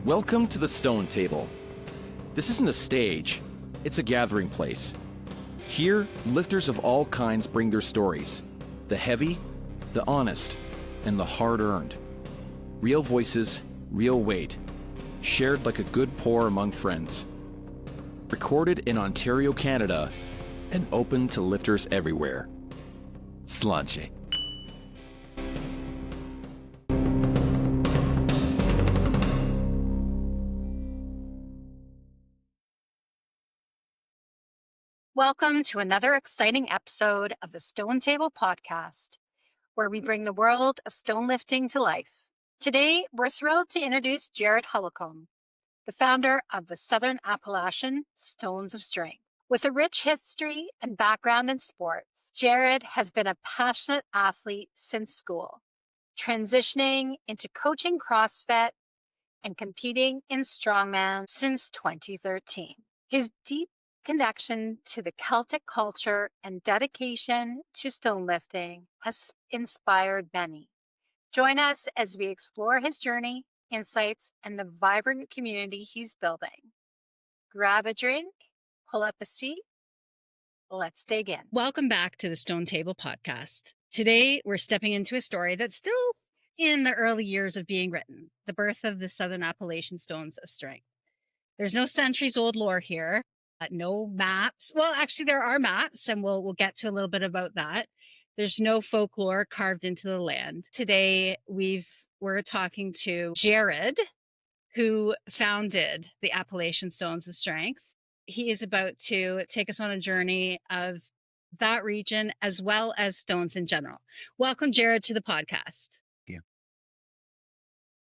Welcome to the Stone Table. This isn't a stage, it's a gathering place. Here, lifters of all kinds bring their stories. The heavy, the honest, and the hard-earned. Real voices, real weight. Shared like a good pour among friends. Recorded in Ontario, Canada, and open to lifters everywhere. Sláinte. Welcome to another exciting episode of the Stone Table podcast, where we bring the world of stone lifting to life. Today, we're thrilled to introduce Jarrad Holcombe, the founder of the Southern Appalachian Stones of Strength. With a rich history and background in sports, Jarrad has been a passionate athlete since school, transitioning into coaching CrossFit and competing in strongman since 2013. His deep connection to the Celtic culture and dedication to stone lifting has inspired many. Join us as we explore his journey, insights, and the vibrant community he's building. Grab a drink, pull up a seat. Let's dig in. Welcome back to the Stone Table podcast. Today, we're stepping into a story that's still in the early years of being written, the birth of the Southern Appalachian Stones of Strength. There's no centuries-old lore here, no maps. Well, actually, there are maps, and we'll get to a little bit about that. There's no folklore carved into the land. Today, we're talking to Jarrad, who founded the Appalachian Stones of Strength. He is about to take us on a journey of that region as well as stones in general. Welcome, Jarrad, to the podcast. Yeah.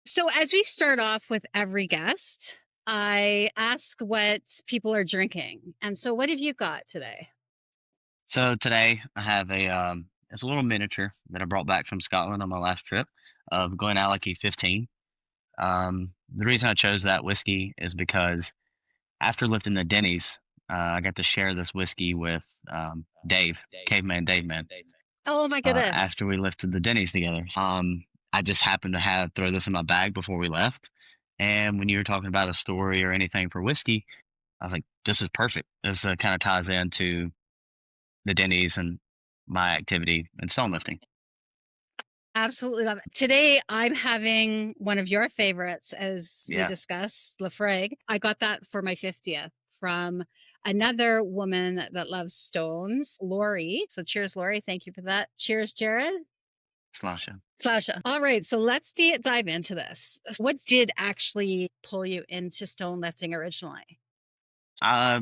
So as we start off with every guest, I ask what people are drinking. And so what have you got today? So today I have it's a little miniature that I brought back from Scotland on my last trip of Glenallachie 15. The reason I chose that whiskey is because after lifting the Denny's, I got to share this whiskey with Dave, Caveman Dave Man. Oh my goodness. After we lifted the Denny's together. I just happened to throw this in my bag before we left. And when you were talking about a story or anything for whiskey, I was like, this is perfect. This kind of ties into the Denny's and my activity in stone lifting. Absolutely love it. Today, I'm having one of your favorites, as we discussed, Lafrague. I got that for my 50th from another woman that loves stones, Lori. So cheers, Lori. Thank you for that. Cheers, Jarrad. Sláinte. All right, so let's dive into this. What did actually pull you into stone lifting originally? I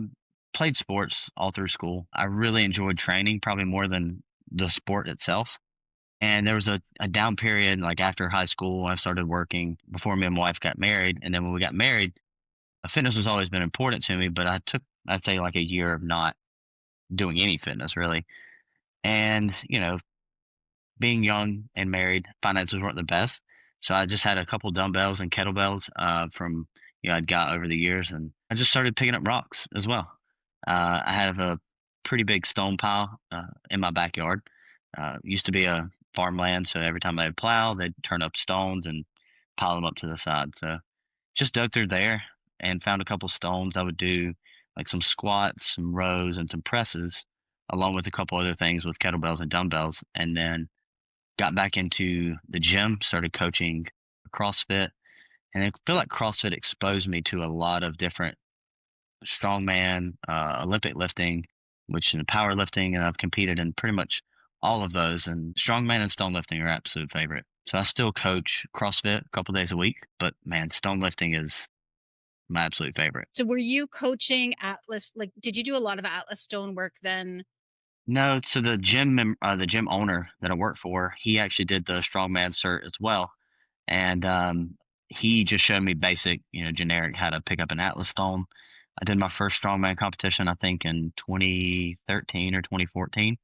played sports all through school. I really enjoyed training, probably more than the sport itself. And there was a down period, like after high school, I started working before me and my wife got married. And then when we got married, fitness has always been important to me, but I'd say like a year of not doing any fitness really. And, being young and married, finances weren't the best. So I just had a couple dumbbells and kettlebells from, I'd got over the years, and I just started picking up rocks as well. I have a pretty big stone pile in my backyard. Used to be a farmland, so every time I'd plow, they'd turn up stones and pile them up to the side. So just dug through there and found a couple stones. I would do like some squats, some rows, and some presses, along with a couple other things with kettlebells and dumbbells, and then got back into the gym, started coaching CrossFit, and I feel like CrossFit exposed me to a lot of different strongman, Olympic lifting, which is powerlifting, and I've competed in pretty much all of those. And strongman and stone lifting are absolute favorite. So I still coach CrossFit a couple days a week, but man, stone lifting is my absolute favorite. So were you coaching Atlas? Like, did you do a lot of Atlas stone work then? No, so the gym owner that I work for, he actually did the strongman cert as well, and he just showed me basic, generic how to pick up an Atlas stone. I did my first strongman competition, I think, in 2013 or 2014,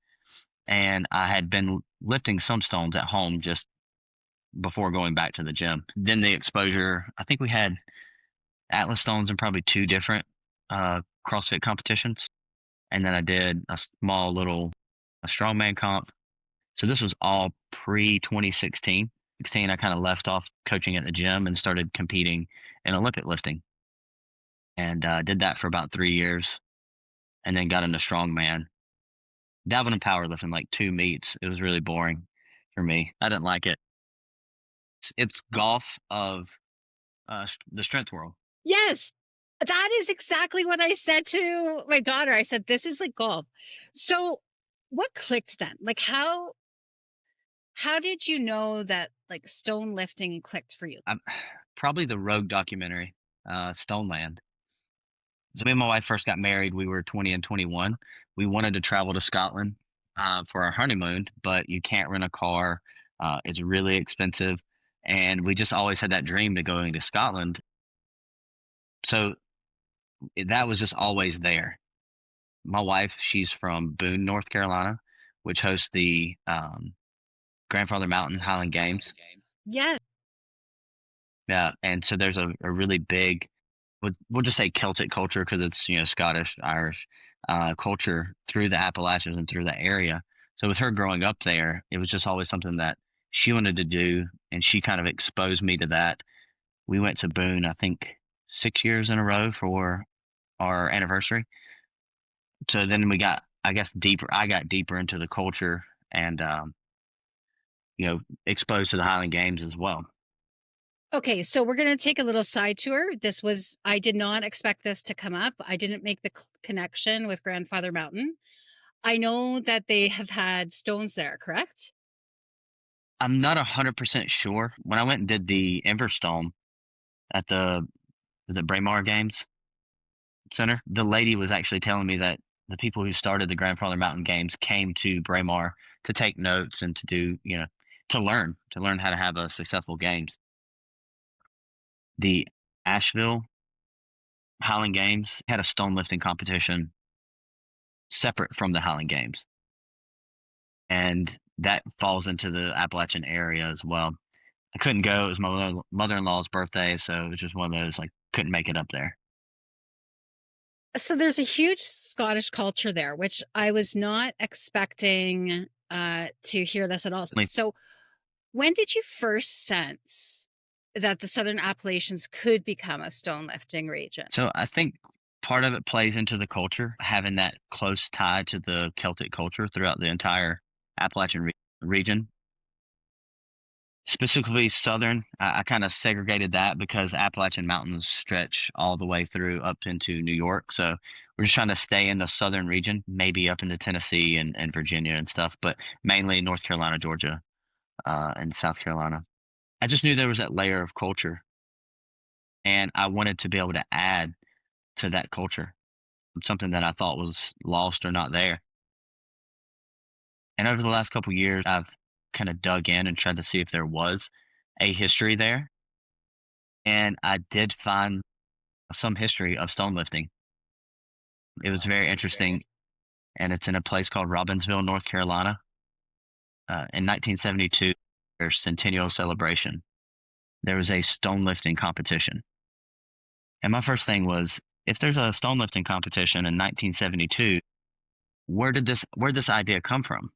and I had been lifting some stones at home just before going back to the gym. Then the exposure, I think we had Atlas stones in probably 2 different CrossFit competitions. And then I did a small little strongman comp. So this was all pre-2016. I kind of left off coaching at the gym and started competing in Olympic lifting, and did that for about 3 years, and then got into strongman. Dabbled in powerlifting, like 2 meets. It was really boring for me. I didn't like it. It's golf of the strength world. Yes. That is exactly what I said to my daughter. I said, this is like golf. So what clicked then? Like how did you know that like stone lifting clicked for you? Probably the Rogue documentary, Stoneland. So me and my wife first got married. We were 20 and 21. We wanted to travel to Scotland for our honeymoon, but you can't rent a car. It's really expensive, and we just always had that dream to going to Scotland. So that was just always there. My wife, she's from Boone, North Carolina, which hosts the Grandfather Mountain Highland Games. Yes. Yeah, and so there's a really big, we'll just say Celtic culture because it's Scottish, Irish culture through the Appalachians and through the area. So with her growing up there, it was just always something that she wanted to do, and she kind of exposed me to that. We went to Boone, I think, 6 years in a row for our anniversary. So then we got, I guess, deeper. I got deeper into the culture and exposed to the Highland Games as well. Okay, so we're going to take a little side tour. I did not expect this to come up. I didn't make the connection with Grandfather Mountain. I know that they have had stones there, correct? I'm not 100% sure. When I went and did the Everstone at the Braemar Games Center, the lady was actually telling me that the people who started the Grandfather Mountain Games came to Braemar to take notes and to do, to learn how to have a successful games. The Asheville Highland Games had a stone lifting competition separate from the Highland Games, and that falls into the Appalachian area as well. I couldn't go. It was my mother-in-law's birthday, so it was just one of those, like, couldn't make it up there. So there's a huge Scottish culture there, which I was not expecting to hear this at all. So when did you first sense that the Southern Appalachians could become a stone lifting region? So I think part of it plays into the culture, having that close tie to the Celtic culture throughout the entire Appalachian region. Specifically Southern, I kind of segregated that because the Appalachian Mountains stretch all the way through up into New York. So we're just trying to stay in the Southern region, maybe up into Tennessee and Virginia and stuff, but mainly North Carolina, Georgia, and South Carolina. I just knew there was that layer of culture, and I wanted to be able to add to that culture, something that I thought was lost or not there. And over the last couple years, I've kind of dug in and tried to see if there was a history there. And I did find some history of stone lifting. It was very interesting, and it's in a place called Robbinsville, North Carolina. In 1972, their centennial celebration, there was a stone lifting competition. And my first thing was, if there's a stone lifting competition in 1972, where did this idea come from?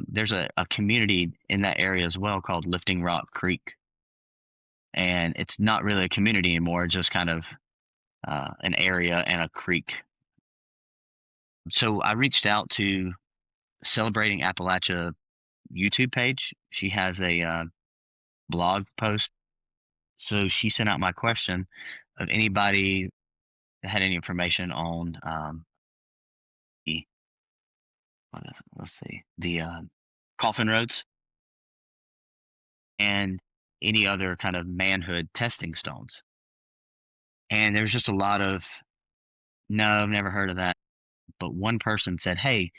There's a community in that area as well called Lifting Rock Creek. And it's not really a community anymore, just kind of an area and a creek. So I reached out to Celebrating Appalachia YouTube page. She has a blog post. So she sent out my question of anybody that had any information on the coffin roads and any other kind of manhood testing stones. And there's just a lot of, no, I've never heard of that. But one person said, hey,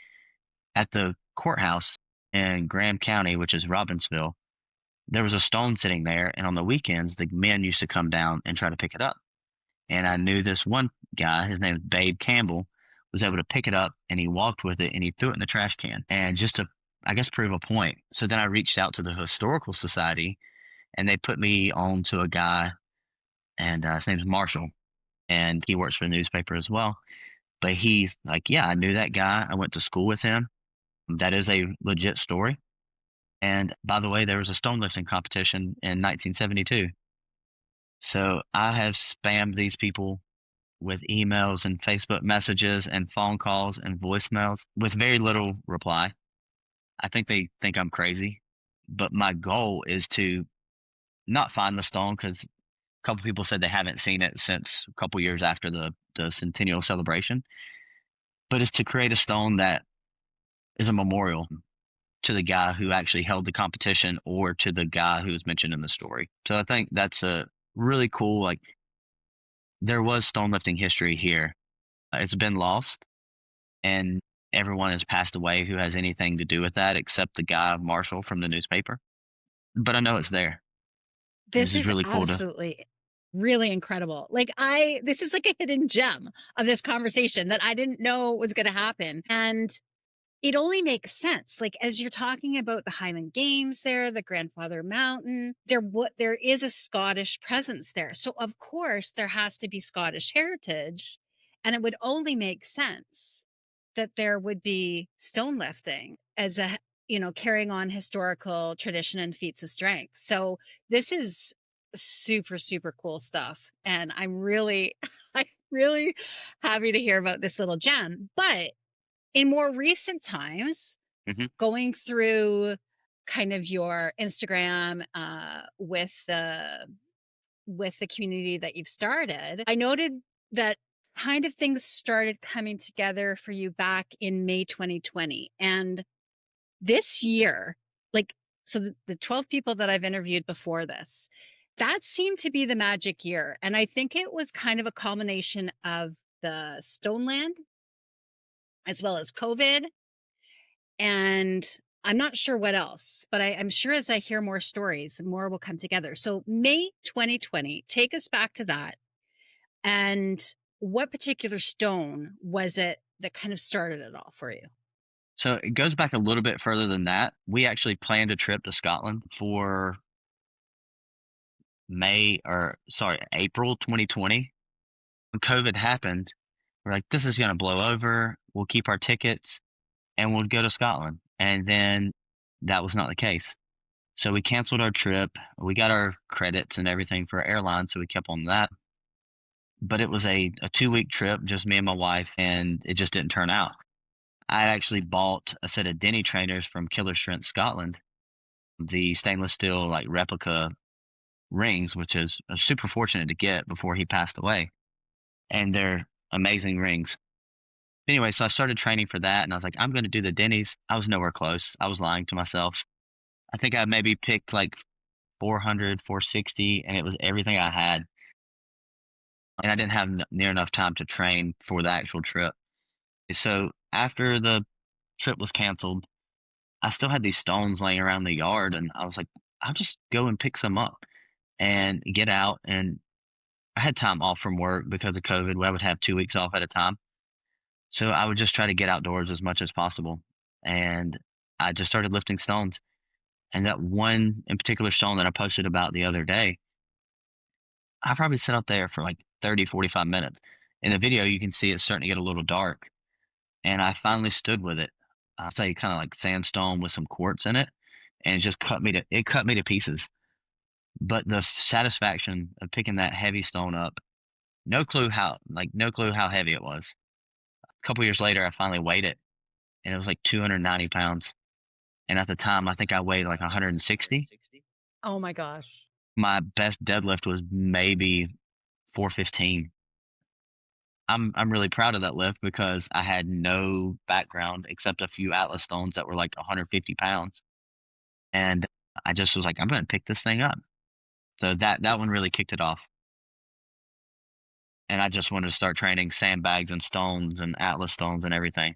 at the courthouse in Graham County, which is Robbinsville, there was a stone sitting there, and on the weekends, the men used to come down and try to pick it up. And I knew this one guy, his name is Babe Campbell, was able to pick it up, and he walked with it, and he threw it in the trash can. And just to, I guess, prove a point. So then I reached out to the Historical Society, and they put me on to a guy, and his name's Marshall, and he works for a newspaper as well. But he's like, yeah, I knew that guy. I went to school with him. That is a legit story. And by the way, there was a stone lifting competition in 1972. So I have spammed these people with emails and Facebook messages and phone calls and voicemails with very little reply. I think they think I'm crazy, but my goal is to not find the stone because a couple people said they haven't seen it since a couple years after the centennial celebration, but it's to create a stone that is a memorial to the guy who actually held the competition or to the guy who was mentioned in the story. So I think that's a really cool, like, there was stone lifting history here. It's been lost, and everyone has passed away who has anything to do with that except the guy, Marshall, from the newspaper. But I know it's there. And this This is is really cool to. absolutely really incredible. This is like a hidden gem of this conversation that I didn't know was going to happen. And it only makes sense. Like, as you're talking about the Highland Games there, the Grandfather Mountain, there is a Scottish presence there. So of course there has to be Scottish heritage, and it would only make sense that there would be stone lifting as a carrying on historical tradition and feats of strength. So this is super super cool stuff, and I'm really I'm really happy to hear about this little gem. But in more recent times, Mhm. going through kind of your Instagram with the community that you've started, I noted that kind of things started coming together for you back in May 2020. And this year, like, so the 12 people that I've interviewed before this, that seemed to be the magic year. And I think it was kind of a culmination of the Stoneland as well as COVID. And I'm not sure what else, but I'm sure as I hear more stories, more will come together. So, May 2020, take us back to that. And what particular stone was it that kind of started it all for you? So it goes back a little bit further than that. We actually planned a trip to Scotland for April 2020. When COVID happened, we're like, this is going to blow over. We'll keep our tickets and we'll go to Scotland. And then that was not the case. So we canceled our trip. We got our credits and everything for our airline, so we kept on that. But it was a 2 week trip, just me and my wife, and it just didn't turn out. I actually bought a set of Denny trainers from Killer Strength Scotland, the stainless steel like replica rings, which is super fortunate to get before he passed away. And they're amazing rings. Anyway, so I started training for that, and I was like, I'm going to do the Denny's. I was nowhere close. I was lying to myself. I think I maybe picked like 400, 460, and it was everything I had. And I didn't have near enough time to train for the actual trip. So after the trip was canceled, I still had these stones laying around the yard, and I was like, I'll just go and pick some up and get out. And I had time off from work because of COVID, where I would have 2 weeks off at a time. So I would just try to get outdoors as much as possible. And I just started lifting stones. And that one in particular stone that I posted about the other day, I probably sat up there for like 30, 45 minutes. In the video, you can see it's starting to get a little dark. And I finally stood with it. I say kind of like sandstone with some quartz in it. And it cut me to pieces. But the satisfaction of picking that heavy stone up, no clue how heavy it was. A couple years later, I finally weighed it, and it was like 290 pounds. And at the time, I think I weighed like 160. Oh my gosh. My best deadlift was maybe 415. I'm really proud of that lift because I had no background except a few Atlas stones that were like 150 pounds, and I just was like, I'm going to pick this thing up. So that one really kicked it off, and I just wanted to start training sandbags and stones and Atlas stones and everything.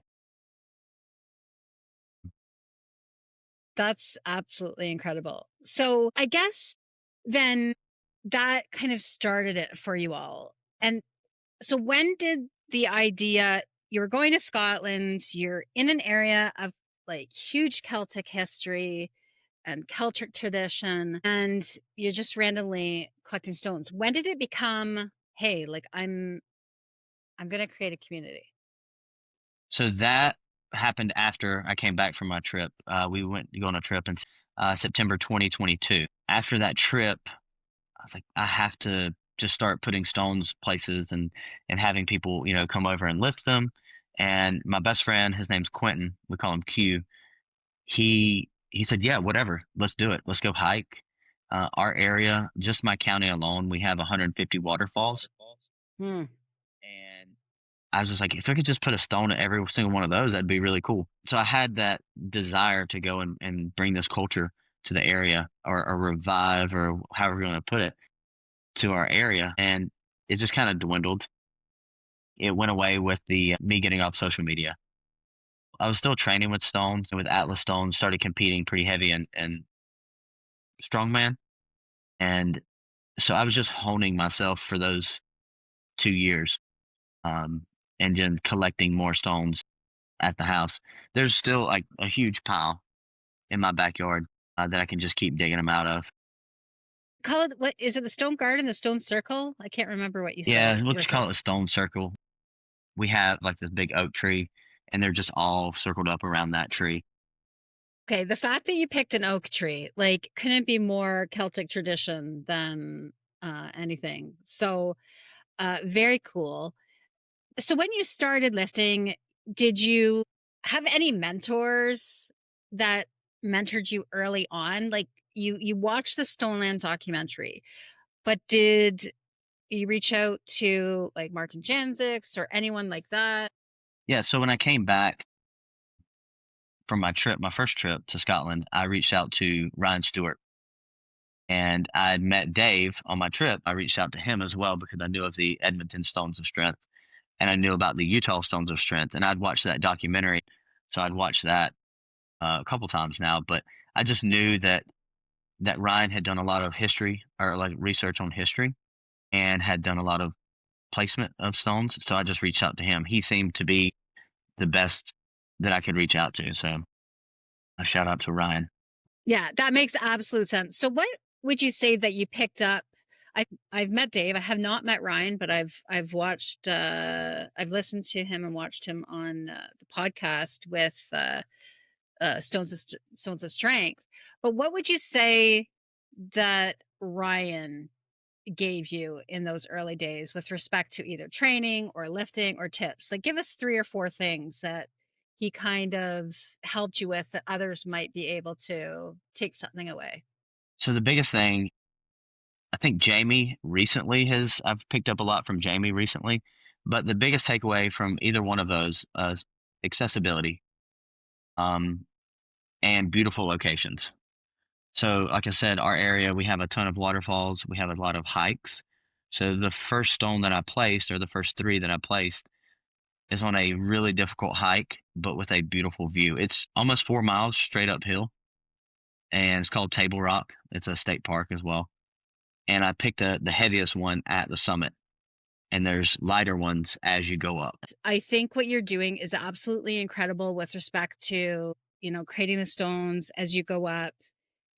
That's absolutely incredible. So I guess then that kind of started it for you all. And so when did the idea, you were going to Scotland, you're in an area of like huge Celtic history and Celtic tradition, and you're just randomly collecting stones. When did it become, hey, like I'm going to create a community? So that happened after I came back from my trip. We went to go on a trip in September 2022. After that trip, was like, I have to just start putting stones places and having people, come over and lift them. And my best friend, his name's Quentin. We call him Q. He said, "Yeah, whatever. Let's do it. Let's go hike." Our area, just my county alone, we have 150 waterfalls, Hmm. and I was just like, if I could just put a stone at every single one of those, that'd be really cool. So I had that desire to go and bring this culture to the area, or revive, or however you want to put it, to our area. And it just kind of dwindled. It went away with the me getting off social media. I was still training with stones and with Atlas stones, started competing pretty heavy in strongman. And so I was just honing myself for those 2 years, um, and then collecting more stones at the house. There's still like a huge pile in my backyard, that I can just keep digging them out of. Call it, what is it? The stone garden, the stone circle? I can't remember what you Yeah, said. we'll just call it a stone circle. We have like this big oak tree, and they're just all circled up around that tree. Okay, the fact that you picked an oak tree, like, couldn't be more Celtic tradition than anything. So, very cool. So, when you started lifting, did you have any mentors that mentored you early on? Like, you watched the Stoneland documentary, but did you reach out to like Martin Janzix or anyone like that? Yeah, so when I came back from my first trip to Scotland, I reached out to Ryan Stewart, and I had met Dave on my trip. I reached out to him as well because I knew of the Edmonton Stones of Strength, and I knew about the Utah Stones of Strength, and I'd watched that documentary. So I'd watched that a couple times now, but I just knew that Ryan had done a lot of history, or like research on history, and had done a lot of placement of stones. So I just reached out to him. He seemed to be the best that I could reach out to. So a shout out to Ryan. Yeah, that makes absolute sense. So what would you say that you picked up? I've met Dave. I have not met Ryan, but I've watched I've listened to him and watched him on the podcast with Stones of Strength. But what would you say that Ryan gave you in those early days with respect to either training or lifting or tips? Like, give us 3 or 4 things that he kind of helped you with that others might be able to take something away. So the biggest thing, I think Jamie recently has, I've picked up a lot from Jamie recently, but the biggest takeaway from either one of those is accessibility, um, and beautiful locations. So, like I said, our area, we have a ton of waterfalls, we have a lot of hikes. So, the first stone that I placed, or the first three that I placed, is on a really difficult hike, but with a beautiful view. It's almost 4 miles straight uphill, and it's called Table Rock. It's a state park as well. And I picked the heaviest one at the summit, and there's lighter ones as you go up. I think what you're doing is absolutely incredible with respect to, creating the stones as you go up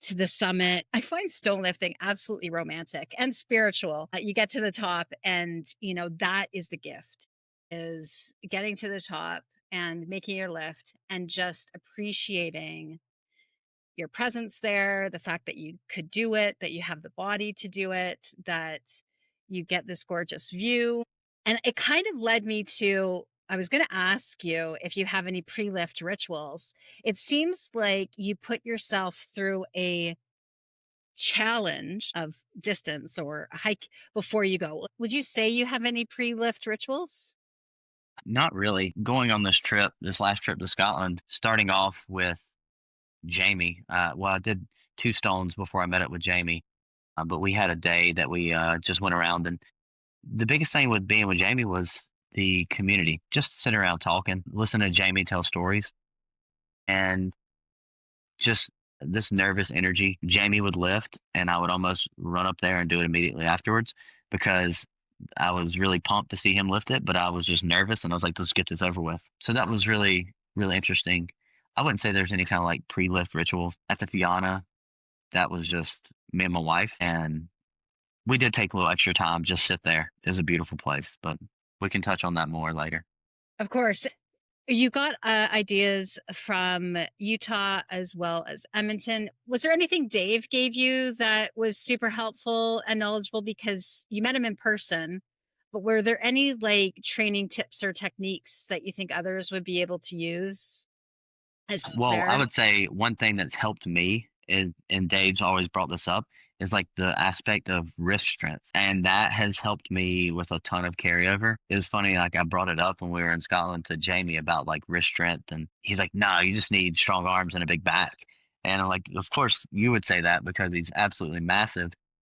to the summit. I find stone lifting absolutely romantic and spiritual. You get to the top and, that is the gift, is getting to the top and making your lift and just appreciating your presence there, the fact that you could do it, that you have the body to do it, that you get this gorgeous view. And it kind of led me to, I was going to ask you if you have any pre lift rituals. It seems like you put yourself through a challenge of distance or a hike before you go. Would you say you have any pre lift rituals? Not really. Going on this last trip to Scotland, starting off with Jamie. Well, I did two stones before I met up with Jamie, but we had a day that we just went around. And the biggest thing with being with Jamie was the community. Just sitting around talking, listening to Jamie tell stories, and just this nervous energy. Jamie would lift, and I would almost run up there and do it immediately afterwards because I was really pumped to see him lift it, but I was just nervous, and I was like, let's get this over with. So that was really, really interesting. I wouldn't say there's any kind of like pre-lift rituals at the Fiana. That was just me and my wife, and we did take a little extra time, just sit there. It was a beautiful place, but we can touch on that more later. Of course. You got ideas from Utah as well as Edmonton. Was there anything Dave gave you that was super helpful and knowledgeable because you met him in person? But were there any like training tips or techniques that you think others would be able to use as Well, I there? would say one thing that's helped me is, and Dave's always brought this up, is like the aspect of wrist strength. And that has helped me with a ton of carryover. It was funny, like I brought it up when we were in Scotland to Jamie about like wrist strength. And he's like, no, you just need strong arms and a big back. And I'm like, of course you would say that because he's absolutely massive.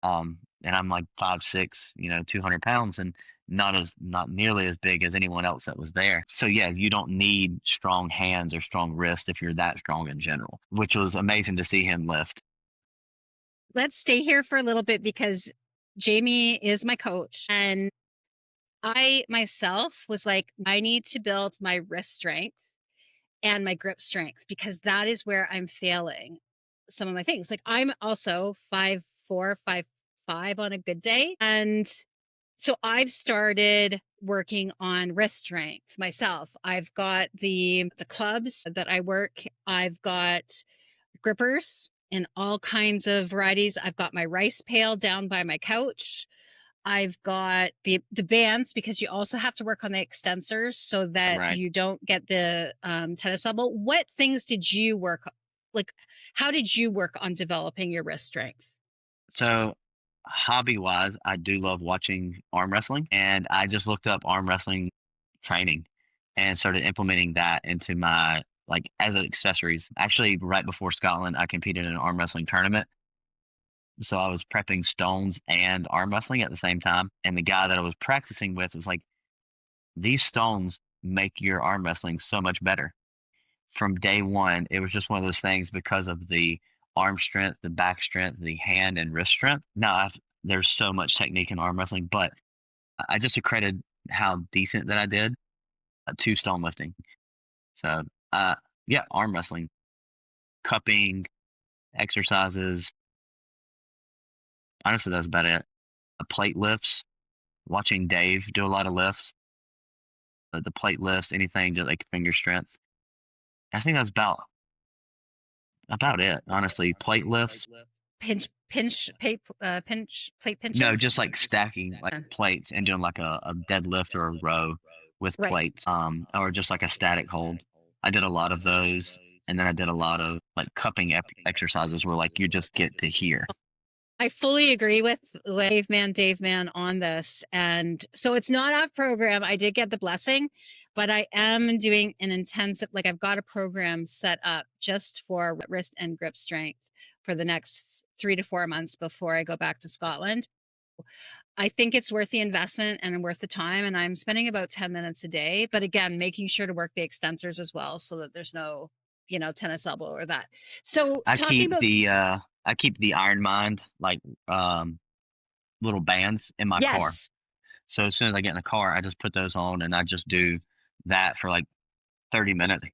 And I'm like 5'6", 200 pounds. And not nearly as big as anyone else that was there. So yeah, you don't need strong hands or strong wrist if you're that strong in general, which was amazing to see him lift. Let's stay here for a little bit because Jamie is my coach. And I myself was like, I need to build my wrist strength and my grip strength because that is where I'm failing some of my things. Like I'm also 5'4", 5'5" on a good day. And so I've started working on wrist strength myself. I've got the clubs that I work. I've got grippers in all kinds of varieties. I've got my rice pail down by my couch. I've got the bands because you also have to work on the extensors so that Right. you don't get the tennis elbow. What things did you work like? How did you work on developing your wrist strength? So hobby wise, I do love watching arm wrestling, and I just looked up arm wrestling training and started implementing that into my like as accessories. Actually, right before Scotland, I competed in an arm wrestling tournament. So I was prepping stones and arm wrestling at the same time. And the guy that I was practicing with was like, these stones make your arm wrestling so much better. From day one, it was just one of those things because of the arm strength, the back strength, the hand and wrist strength. Now, there's so much technique in arm wrestling, but I just accredited how decent that I did to stone lifting. So, yeah, arm wrestling, cupping, exercises. Honestly, that's about it. Plate lifts, watching Dave do a lot of lifts, the plate lifts, anything just like finger strength. I think that's about it, honestly. Plate lifts. Plate No, pinches. just like stacking like plates and doing like a deadlift or a row with Right. plates, or just like a static hold. I did a lot of those, and then I did a lot of like cupping exercises where like you just get to here. I fully agree with Dave Man on this. And so it's not off program. I did get the blessing, but I am doing an intensive, like I've got a program set up just for wrist and grip strength for the next 3 to 4 months before I go back to Scotland. I think it's worth the investment and worth the time. And I'm spending about 10 minutes a day. But again, making sure to work the extensors as well so that there's no, tennis elbow or that. So I talking keep about, the uh I keep the Iron Mind like little bands in my car. yes, So as soon as I get in the car, I just put those on and I just do that for like 30 minutes.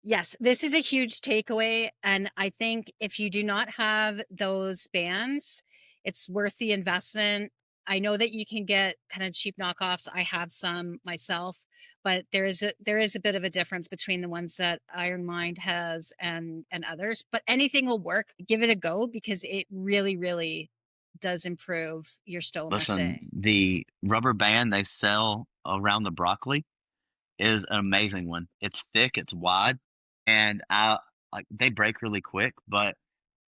yes, this is a huge takeaway. And I think if you do not have those bands, it's worth the investment. I know that you can get kind of cheap knockoffs. I have some myself, but there is a bit of a difference between the ones that Iron Mind has and others. But anything will work. Give it a go because it really, really does improve your stone Listen, lifting. the rubber band they sell around the broccoli is an amazing one. It's thick, it's wide, and I like they break really quick, but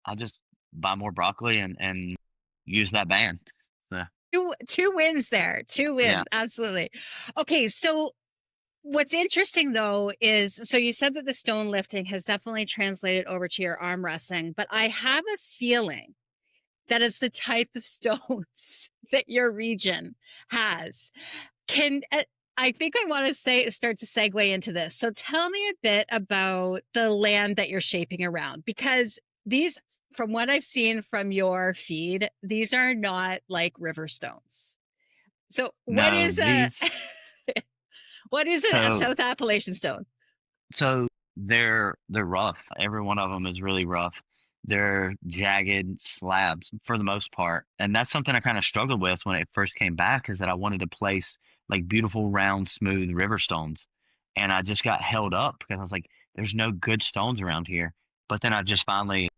I just buy more broccoli and use that band. So Two wins there. Two yeah, wins. Absolutely. Okay, so what's interesting though is so you said that the stone lifting has definitely translated over to your arm wrestling, but I have a feeling that it's the type of stones that your region has. Can I think I want to start to segue into this. So tell me a bit about the land that you're shaping around because these from what I've seen from your feed, these are not like river stones. So what no, is a these what is a so South Appalachian stone? so they're rough. Every one of them is really rough. They're jagged slabs for the most part, and that's something I kind of struggled with when it first came back. Is that I wanted to place like beautiful, round, smooth river stones, and I just got held up because I was like, "There's no good stones around here." But then I just finally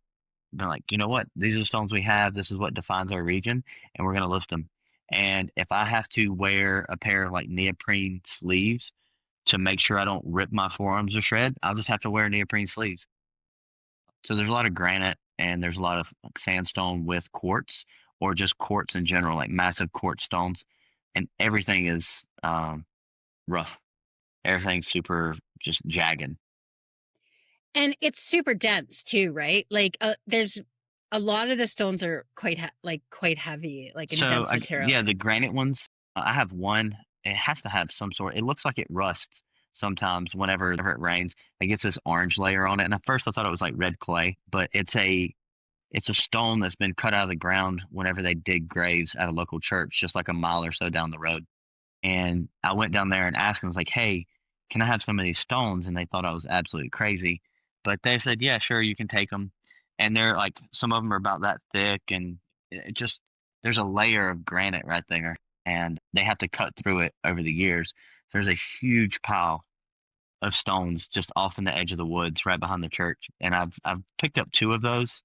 been like, "You know what? These are the stones we have. This is what defines our region, and we're gonna lift them." And if I have to wear a pair of like neoprene sleeves to make sure I don't rip my forearms to shred, I'll just have to wear neoprene sleeves. So there's a lot of granite and there's a lot of like, sandstone with quartz or just quartz in general, like massive quartz stones, and everything is rough. Everything's super just jagged. And it's super dense too, right? Like, there's a lot of the stones are quite heavy, like in So dense material. yeah, the granite ones, I have one. It has to have some sort. It looks like it rusts sometimes whenever it rains. It gets this orange layer on it, and at first I thought it was like red clay, but it's a stone that's been cut out of the ground whenever they dig graves at a local church, just like a mile or so down the road. And I went down there and asked them, I was like, "Hey, can I have some of these stones?" And they thought I was absolutely crazy, but they said, "Yeah, sure, you can take them." And they're like, some of them are about that thick, and it just there's a layer of granite right there, and they have to cut through it over the years. There's a huge pile of stones just off in the edge of the woods right behind the church, and I've picked up two of those.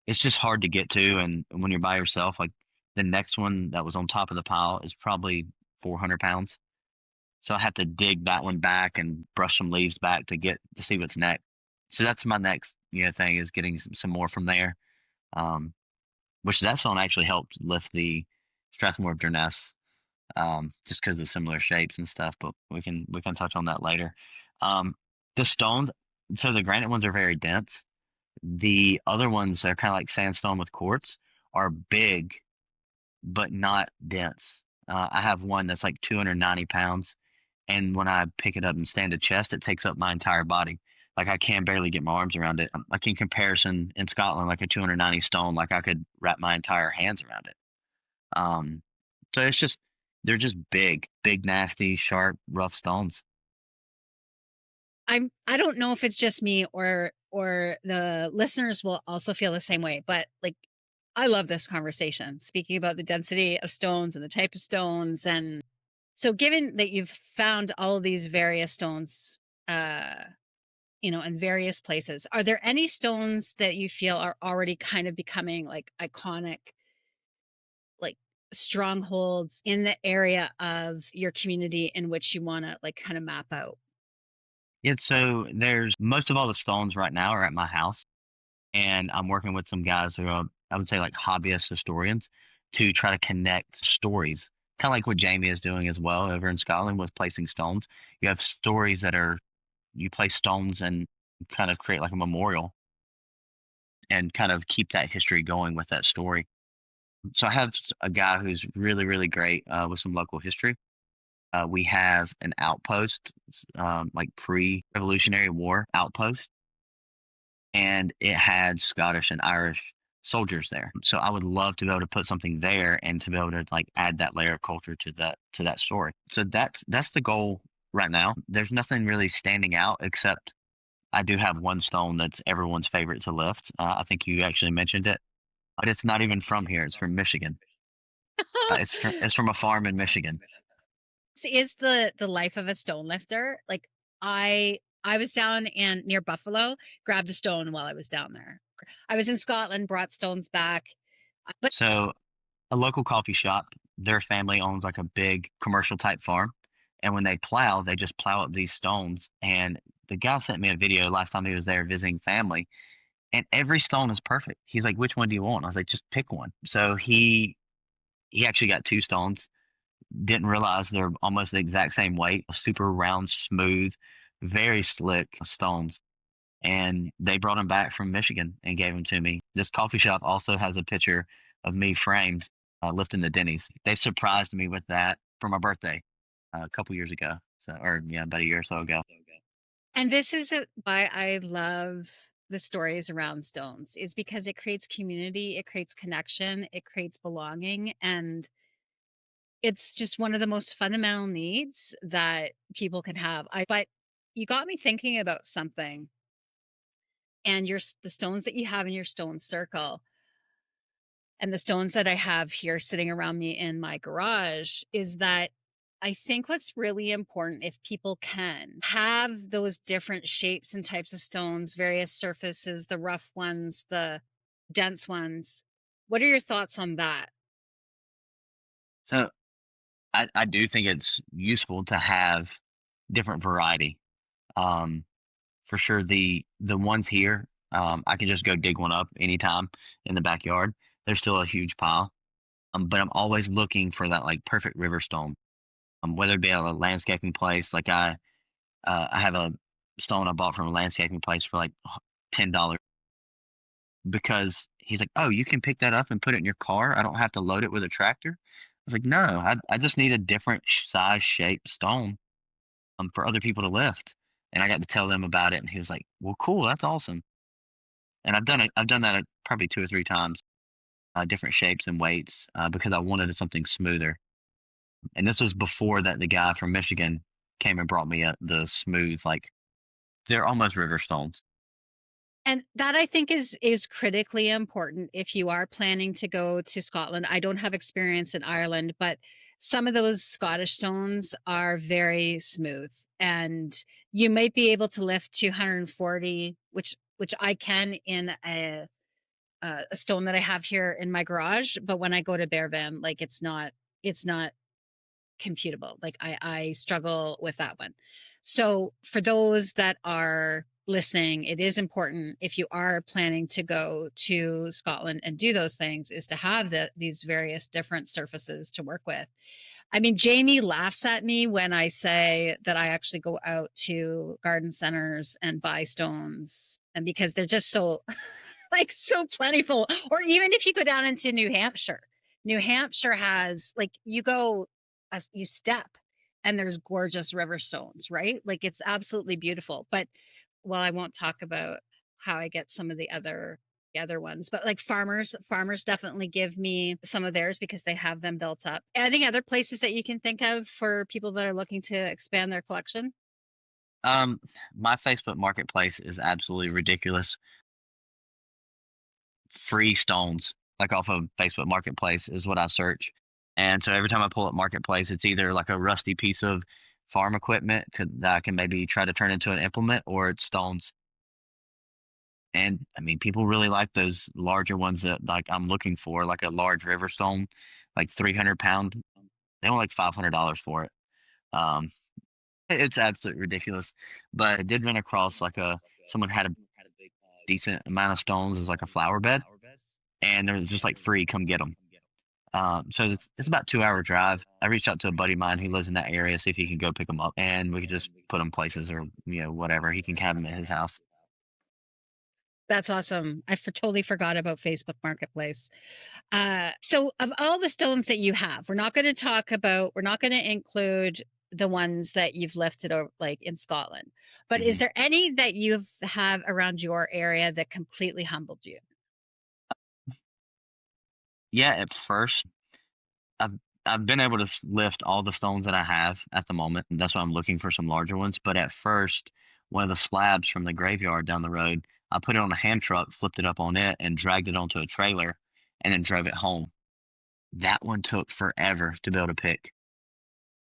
It's just hard to get to, and when you're by yourself, like the next one that was on top of the pile is probably 400 pounds. So I have to dig that one back and brush some leaves back to see what's next. So that's my next thing is getting some more from there. Um, which that song actually helped lift the Strathmore of Durness, just because of similar shapes and stuff. But we can touch on that later. Um, the stones, so the granite ones are very dense. The other ones that are kind of like sandstone with quartz are big but not dense. I have one that's like 290 pounds, and when I pick it up and stand at chest, it takes up my entire body. Like I can barely get my arms around it. Like in comparison, in Scotland, like a 290 stone, like I could wrap my entire hands around it. Um, so it's just they're just big, big, nasty, sharp, rough stones. I don't know if it's just me or the listeners will also feel the same way, but like I love this conversation speaking about the density of stones and the type of stones. And so given that you've found all of these various stones uh in various places, are there any stones that you feel are already kind of becoming like iconic, like strongholds in the area of your community in which you want to like kind of map out? Yeah, so there's most of all the stones right now are at my house, and I'm working with some guys who are, I would say, like hobbyist historians to try to connect stories, kind of like what Jamie is doing as well over in Scotland with placing stones. You have stories that are you place stones and kind of create like a memorial and kind of keep that history going with that story. So I have a guy who's really, really great with some local history. We have an outpost, like pre-Revolutionary War outpost, and it had Scottish and Irish soldiers there. So I would love to be able to put something there and to be able to like add that layer of culture to that story. So that's the goal right now. There's nothing really standing out except I do have one stone that's everyone's favorite to lift. I think you actually mentioned it, but it's not even from here. It's from Michigan. It's from a farm in Michigan. Is the life of a stone lifter. Like I was down and near Buffalo, grabbed a stone while I was down there. I was in Scotland, brought stones back. But So a local coffee shop, their family owns like a big commercial type farm, and when they plow, they just plow up these stones. And the guy sent me a video last time he was there visiting family, and every stone is perfect. He's like, "Which one do you want?" I was like, "Just pick one." So he actually got two stones. Didn't realize they're almost the exact same weight, super round, smooth, very slick stones. And they brought them back from Michigan and gave them to me. This coffee shop also has a picture of me framed lifting the Denny's. They surprised me with that for my birthday a couple years ago. So, or yeah, about a year or so ago. and this is why I love the stories around stones is because it creates community, it creates connection, it creates belonging, and it's just one of the most fundamental needs that people can have. I but you got me thinking about something and the stones that you have in your stone circle and the stones that I have here sitting around me in my garage is that I think what's really important, if people can have those different shapes and types of stones, various surfaces, the rough ones, the dense ones. What are your thoughts on that? So I do think it's useful to have different variety. Um, for sure, the ones here, I can just go dig one up anytime in the backyard. There's still a huge pile, but I'm always looking for that like perfect river stone. Whether it be at a landscaping place, like I have a stone I bought from a landscaping place for like $10 because he's like, "Oh, you can pick that up and put it in your car. I don't have to load it with a tractor." I was like, "No, I just need a different size, shape stone for other people to lift." And I got to tell them about it, and he was like, "Well, cool, that's awesome." And I've done it. I've done that probably 2 or 3 times, different shapes and weights, because I wanted something smoother. And this was before that the guy from Michigan came and brought me the smooth, like they're almost river stones. And that I think is critically important if you are planning to go to Scotland. I don't have experience in Ireland, but some of those Scottish stones are very smooth, and you might be able to lift 240, which I can in a stone that I have here in my garage. But when I go to Bearvan, like it's not computable. Like I struggle with that one. So for those that are listening, it is important if you are planning to go to Scotland and do those things is to have these various different surfaces to work with. I mean, Jamie laughs at me when I say that I actually go out to garden centers and buy stones, and because they're just so like so plentiful. Or even if you go down into New Hampshire, New Hampshire has like you go as you step and there's gorgeous river stones, right? Like it's absolutely beautiful. But well, I won't talk about how I get some of the other ones, but like farmers definitely give me some of theirs because they have them built up. Any other places that you can think of for people that are looking to expand their collection? Um, my Facebook Marketplace is absolutely ridiculous. Free stones, like off of Facebook Marketplace, is what I search. And so every time I pull up Marketplace, it's either like a rusty piece of farm equipment that I can maybe try to turn into an implement, or it's stones. And I mean, people really like those larger ones that like I'm looking for, like a large river stone, like 300 pound. They want like $500 for it. Um, it's absolutely ridiculous. But I did run across like someone had a decent amount of stones as like a flower bed, and it was just like free, come get them. So it's about 2 hour drive. I reached out to a buddy of mine who lives in that area, see if he can go pick them up, and we could just put them places or whatever. He can have them at his house. That's awesome. Totally forgot about Facebook Marketplace. So of all the stones that you have, we're not going to include the ones that you've lifted over like in Scotland. But is hmm there any that you have around your area that completely humbled you? Yeah, at first I've I've been able to lift all the stones that I have at the moment. And that's why I'm looking for some larger ones. But at first, one of the slabs from the graveyard down the road, I put it on a hand truck, flipped it up on it, and dragged it onto a trailer, and then drove it home. That one took forever to be able to pick.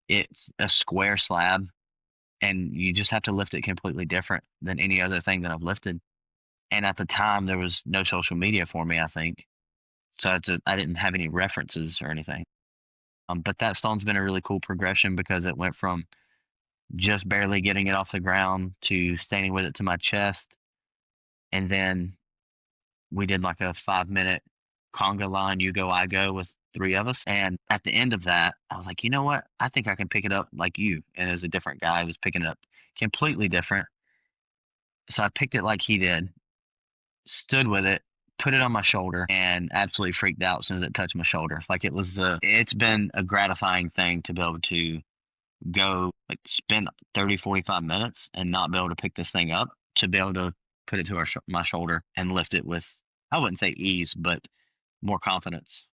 It's a square slab, and you just have to lift it completely different than any other thing that I've lifted. And at the time, there was no social media for me, I think, so I didn't have any references or anything. But that stone's been a really cool progression because it went from just barely getting it off the ground to standing with it to my chest. And then we did like a 5 minute conga line, you go, I go with three of us. And at the end of that, I was like, you know what? I think I can pick it up like you. And as a different guy who was picking it up completely different. So I picked it like he did, stood with it, put it on my shoulder, and absolutely freaked out as soon as it touched my shoulder. Like it's been a gratifying thing to be able to go like spend 30, 45 minutes and not be able to pick this thing up, to be able to put it to my shoulder and lift it with, I wouldn't say ease, but more confidence.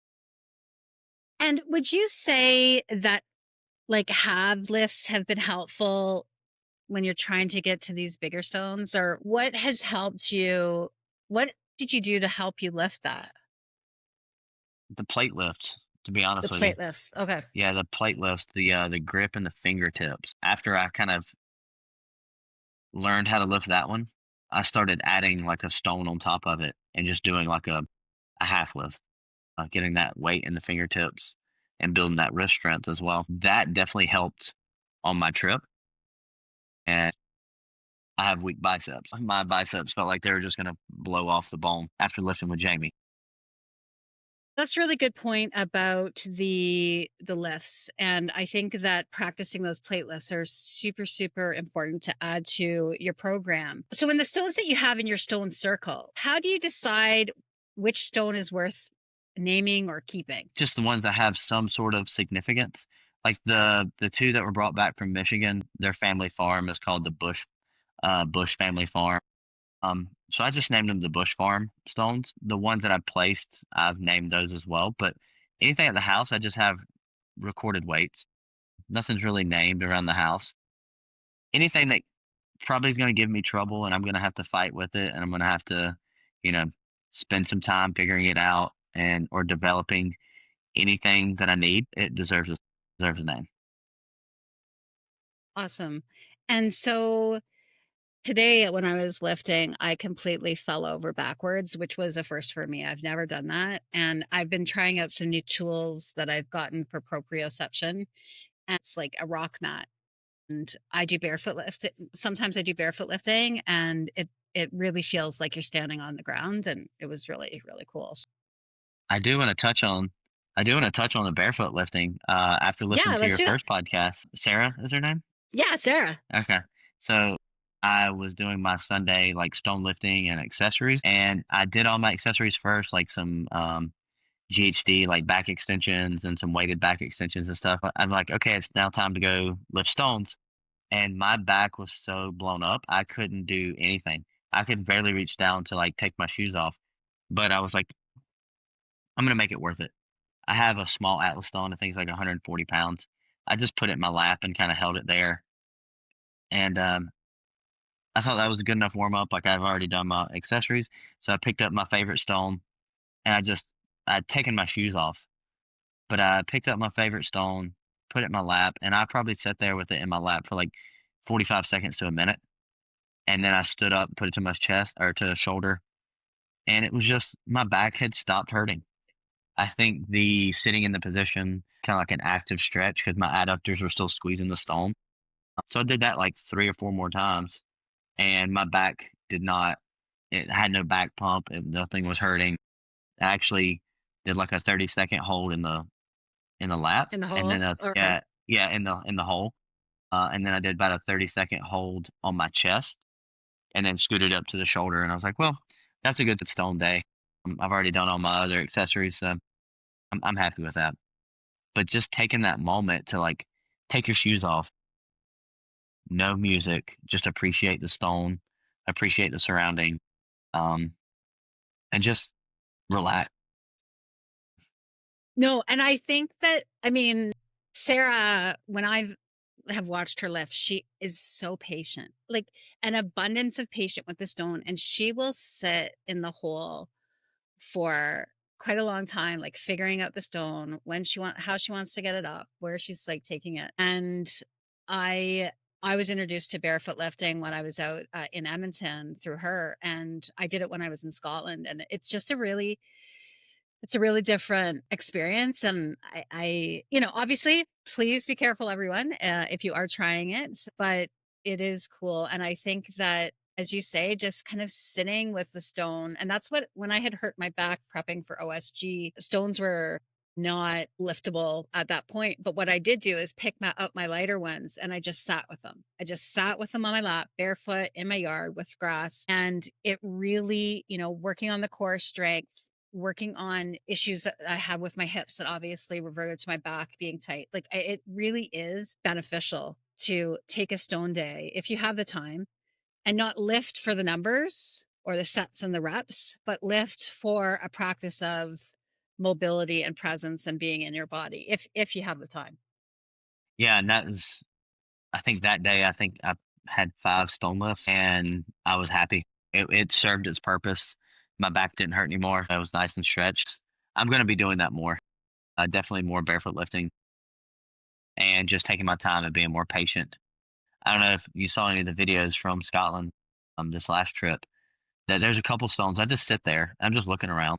And would you say that like have lifts have been helpful when you're trying to get to these bigger stones, or what has helped you? What did you do to help you lift that? The plate lift. to be The honest with you. plate lifts. Okay. Yeah, the plate lifts, the grip and the fingertips. After I kind of learned how to lift that one, I started adding like a stone on top of it and just doing like a half lift, getting that weight in the fingertips and building that wrist strength as well. That definitely helped on my trip. And I have weak biceps. My biceps felt like they were just going to blow off the bone after lifting with Jamie. That's a really good point about the lifts. And I think that practicing those plate lifts are super, super important to add to your program. So in the stones that you have in your stone circle, how do you decide which stone is worth naming or keeping? Just the ones that have some sort of significance. Like the two that were brought back from Michigan, their family farm is called the Bush Family Farm. So I just named them the Bush Farm stones. The ones that I placed, I've named those as well. But anything at the house, I just have recorded weights. Nothing's really named around the house. Anything that probably is going to give me trouble, and I'm going to have to fight with it, and I'm going to have to, you know, spend some time figuring it out and or developing anything that I need. It deserves a name. Awesome. And so today, when I was lifting, I completely fell over backwards, which was a first for me. I've never done that. And I've been trying out some new tools that I've gotten for proprioception. And it's like a rock mat. And I do barefoot lift. Sometimes I do barefoot lifting, and it really feels like you're standing on the ground. And it was really, really cool. I do want to touch on. I do want to touch on the barefoot lifting. After listening Yeah, to let's your do that. first podcast, Sarah is her name. Yeah, Sarah. Okay. So I was doing my Sunday like stone lifting and accessories, and I did all my accessories first, like some GHD, like back extensions and some weighted back extensions and stuff. I'm like, okay, it's now time to go lift stones. And my back was so blown up, I couldn't do anything. I could barely reach down to like take my shoes off. But I was like, I'm gonna make it worth it. I have a small Atlas stone. I think it's like 140 pounds. I just put it in my lap and kind of held it there. And I thought that was a good enough warm up. Like I've already done my accessories, so I picked up my favorite stone, and I'd taken my shoes off, but I picked up my favorite stone, put it in my lap, and I probably sat there with it in my lap for like 45 seconds to a minute, and then I stood up, put it to my chest or to the shoulder, and it was just my back had stopped hurting. I think the sitting in the position, kind of like an active stretch, because my adductors were still squeezing the stone. So I did that like 3 or 4 more times, and my back did not. It had no back pump. Nothing was hurting. I actually did like a 30-second hold in the lap, In the and then hole. Okay. yeah in the hole, and then I did about a 30-second hold on my chest, and then scooted up to the shoulder. And I was like, well, that's a good stone day. I've already done all my other accessories, so I'm happy with that. But just taking that moment to like take your shoes off, no music, just appreciate the stone, appreciate the surrounding, um, and just relax. No, and I think that, I mean, Sarah, when I have watched her lift, she is so patient, like an abundance of patience with the stone, and she will sit in the hole for quite a long time, like figuring out the stone, how she wants to get it up, where she's like taking it. And I I was introduced to barefoot lifting when I was out in Edmonton through her, and I did it when I was in Scotland, and it's a really different experience. And obviously, please be careful, everyone, if you are trying it, but it is cool. And I think that, as you say, just kind of sitting with the stone. And that's what, when I had hurt my back prepping for OSG, stones were not liftable at that point. But what I did do is pick up my lighter ones, and I just sat with them. I just sat with them on my lap, barefoot in my yard with grass. And it really, working on the core strength, working on issues that I had with my hips that obviously reverted to my back being tight. Like, it really is beneficial to take a stone day if you have the time, and not lift for the numbers or the sets and the reps, but lift for a practice of mobility and presence and being in your body if you have the time. Yeah, and that was. I think that day, I think I had 5 stone lifts, and I was happy. It served its purpose. My back didn't hurt anymore. I was nice and stretched. I'm going to be doing that more. definitely more barefoot lifting and just taking my time and being more patient. I don't know if you saw any of the videos from Scotland this last trip. That there's a couple stones. I just sit there. I'm just looking around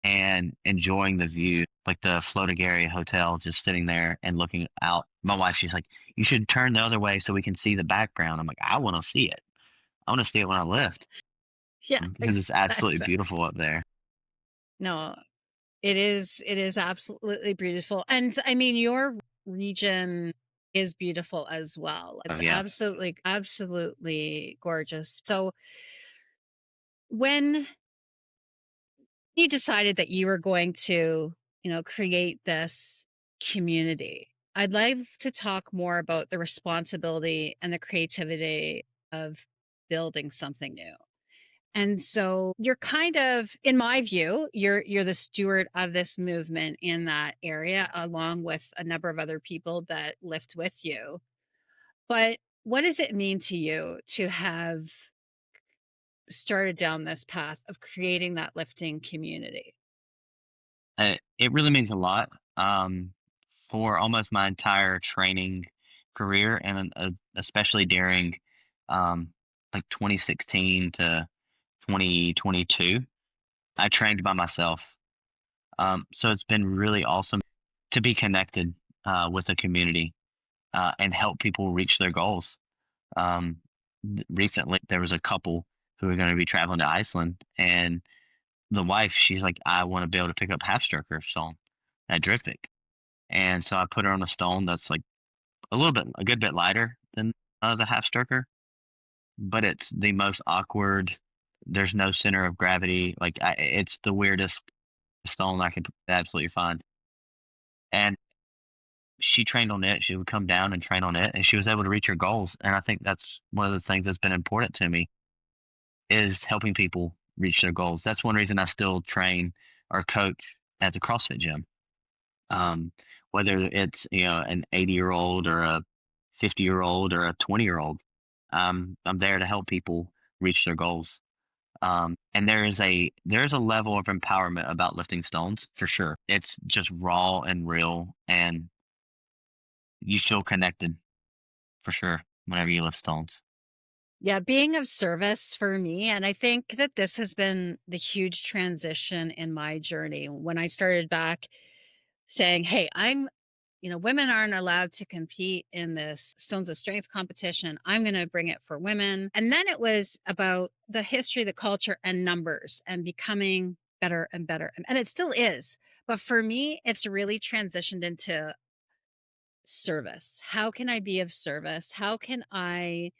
and enjoying the view, like the Flotigary Hotel, just sitting there and looking out. My wife, she's like, "You should turn the other way so we can see the background." I'm like, "I want to see it. I want to see it when I lift Yeah, because it's absolutely exactly. beautiful up there." No, it is absolutely beautiful. And I mean, your region is beautiful as well. Oh It's yeah. absolutely gorgeous. So when you decided that you were going to, create this community, I'd like to talk more about the responsibility and the creativity of building something new. And so you're kind of, in my view, you're the steward of this movement in that area, along with a number of other people that lift with you. But what does it mean to you to have started down this path of creating that lifting community? It really means a lot for almost my entire training career, and especially during um, like 2016 to 2022. I trained by myself. So it's been really awesome to be connected with a community and help people reach their goals. Um, Recently, there was a couple who were going to be traveling to Iceland, and the wife, she's like, "I want to be able to pick up half stroker stone at Driftvik." And so I put her on a stone that's like a good bit lighter than the half stroker, but it's the most awkward. There's no center of gravity. It's the weirdest stone I could absolutely find. And she trained on it. She would come down and train on it, and she was able to reach her goals. And I think that's one of the things that's been important to me is helping people reach their goals. That's one reason I still train or coach at the CrossFit gym. Um, Whether it's an 80-year-old or a 50-year-old or a 20-year-old, I'm there to help people reach their goals. And there is a level of empowerment about lifting stones for sure. It's just raw and real, and you feel connected for sure whenever you lift stones. Yeah, being of service for me. And I think that this has been the huge transition in my journey when I started back saying, hey, women aren't allowed to compete in this Stones of Strength competition. I'm going to bring it for women. And then it was about the history, the culture, and numbers and becoming better and better. And it still is. But for me, it's really transitioned into service. How can I be of service? How can I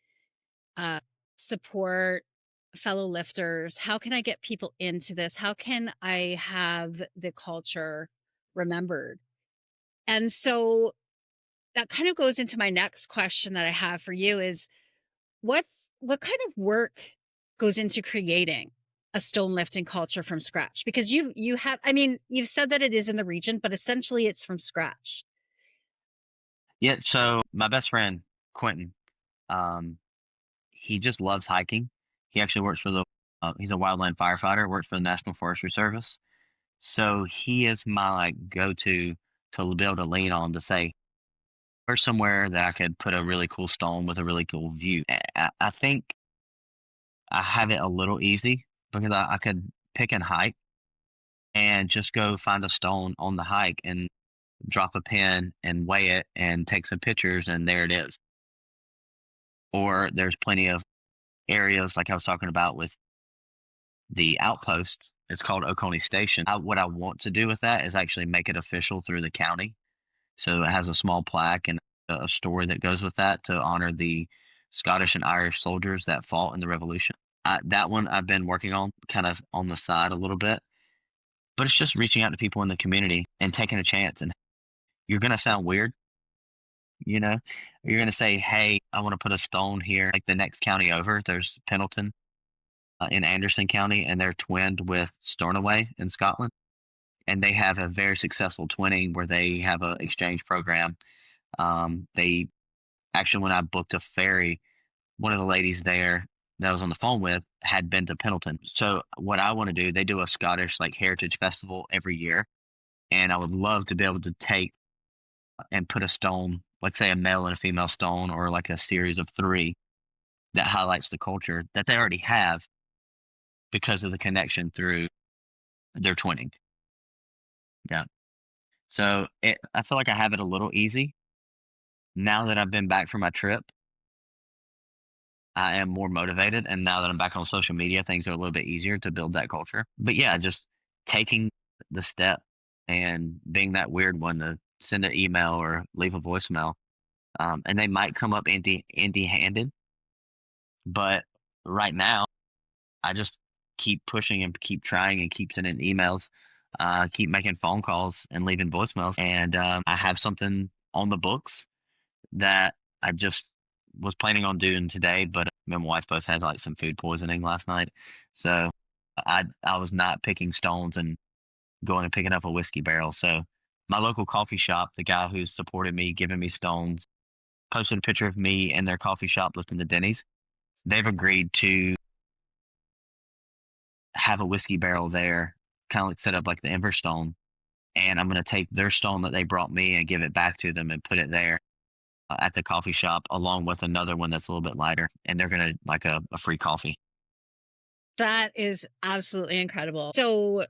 uh, support fellow lifters? How can I get people into this? How can I have the culture remembered? And so that kind of goes into my next question that I have for you is what kind of work goes into creating a stone lifting culture from scratch? Because you have, I mean, you've said that it is in the region, but essentially it's from scratch. Yeah. So my best friend Quentin, um, he just loves hiking. He actually works for the he's a wildland firefighter, works for the National Forestry Service. So he is my like go-to to be able to lean on to say, where's somewhere that I could put a really cool stone with a really cool view. I think I have it a little easy because I could pick and hike and just go find a stone on the hike and drop a pin and weigh it and take some pictures and there it is. Or there's plenty of areas like I was talking about with the outpost. It's called Oconee Station. What I want to do with that is actually make it official through the county. So it has a small plaque and a story that goes with that to honor the Scottish and Irish soldiers that fought in the Revolution. That one I've been working on kind of on the side a little bit, but it's just reaching out to people in the community and taking a chance. And you're going to sound weird, you know, you're going to say, "Hey, I want to put a stone here." Like the next county over, there's Pendleton in Anderson County, and they're twinned with Stornoway in Scotland. And they have a very successful twinning where they have an exchange program. They actually, when I booked a ferry, one of the ladies there that I was on the phone with had been to Pendleton. So what I want to do, they do a Scottish like heritage festival every year, And I would love to be able to take and put a stone, let's say a male and a female stone, or like a series of three that highlights the culture that they already have because of the connection through their twinning. Yeah. So I feel like I have it a little easy now that I've been back from my trip. I am more motivated, and now that I'm back on social media, things are a little bit easier to build that culture. But yeah, just taking the step and being that weird one to send an email or leave a voicemail, and they might come up empty handed, but right now I just keep pushing and keep trying and keep sending emails, keep making phone calls and leaving voicemails, and I have something on the books that I just was planning on doing today, but me and my wife both had like some food poisoning last night. So I was not picking stones and going and picking up a whiskey barrel. So my local coffee shop, the guy who's supported me, giving me stones, posted a picture of me in their coffee shop lifting the Denny's. They've agreed to have a whiskey barrel there, kind of like set up like the Ember stone. And I'm going to take their stone that they brought me and give it back to them and put it there at the coffee shop, along with another one that's a little bit lighter, and they're gonna like a free coffee. That is absolutely incredible. So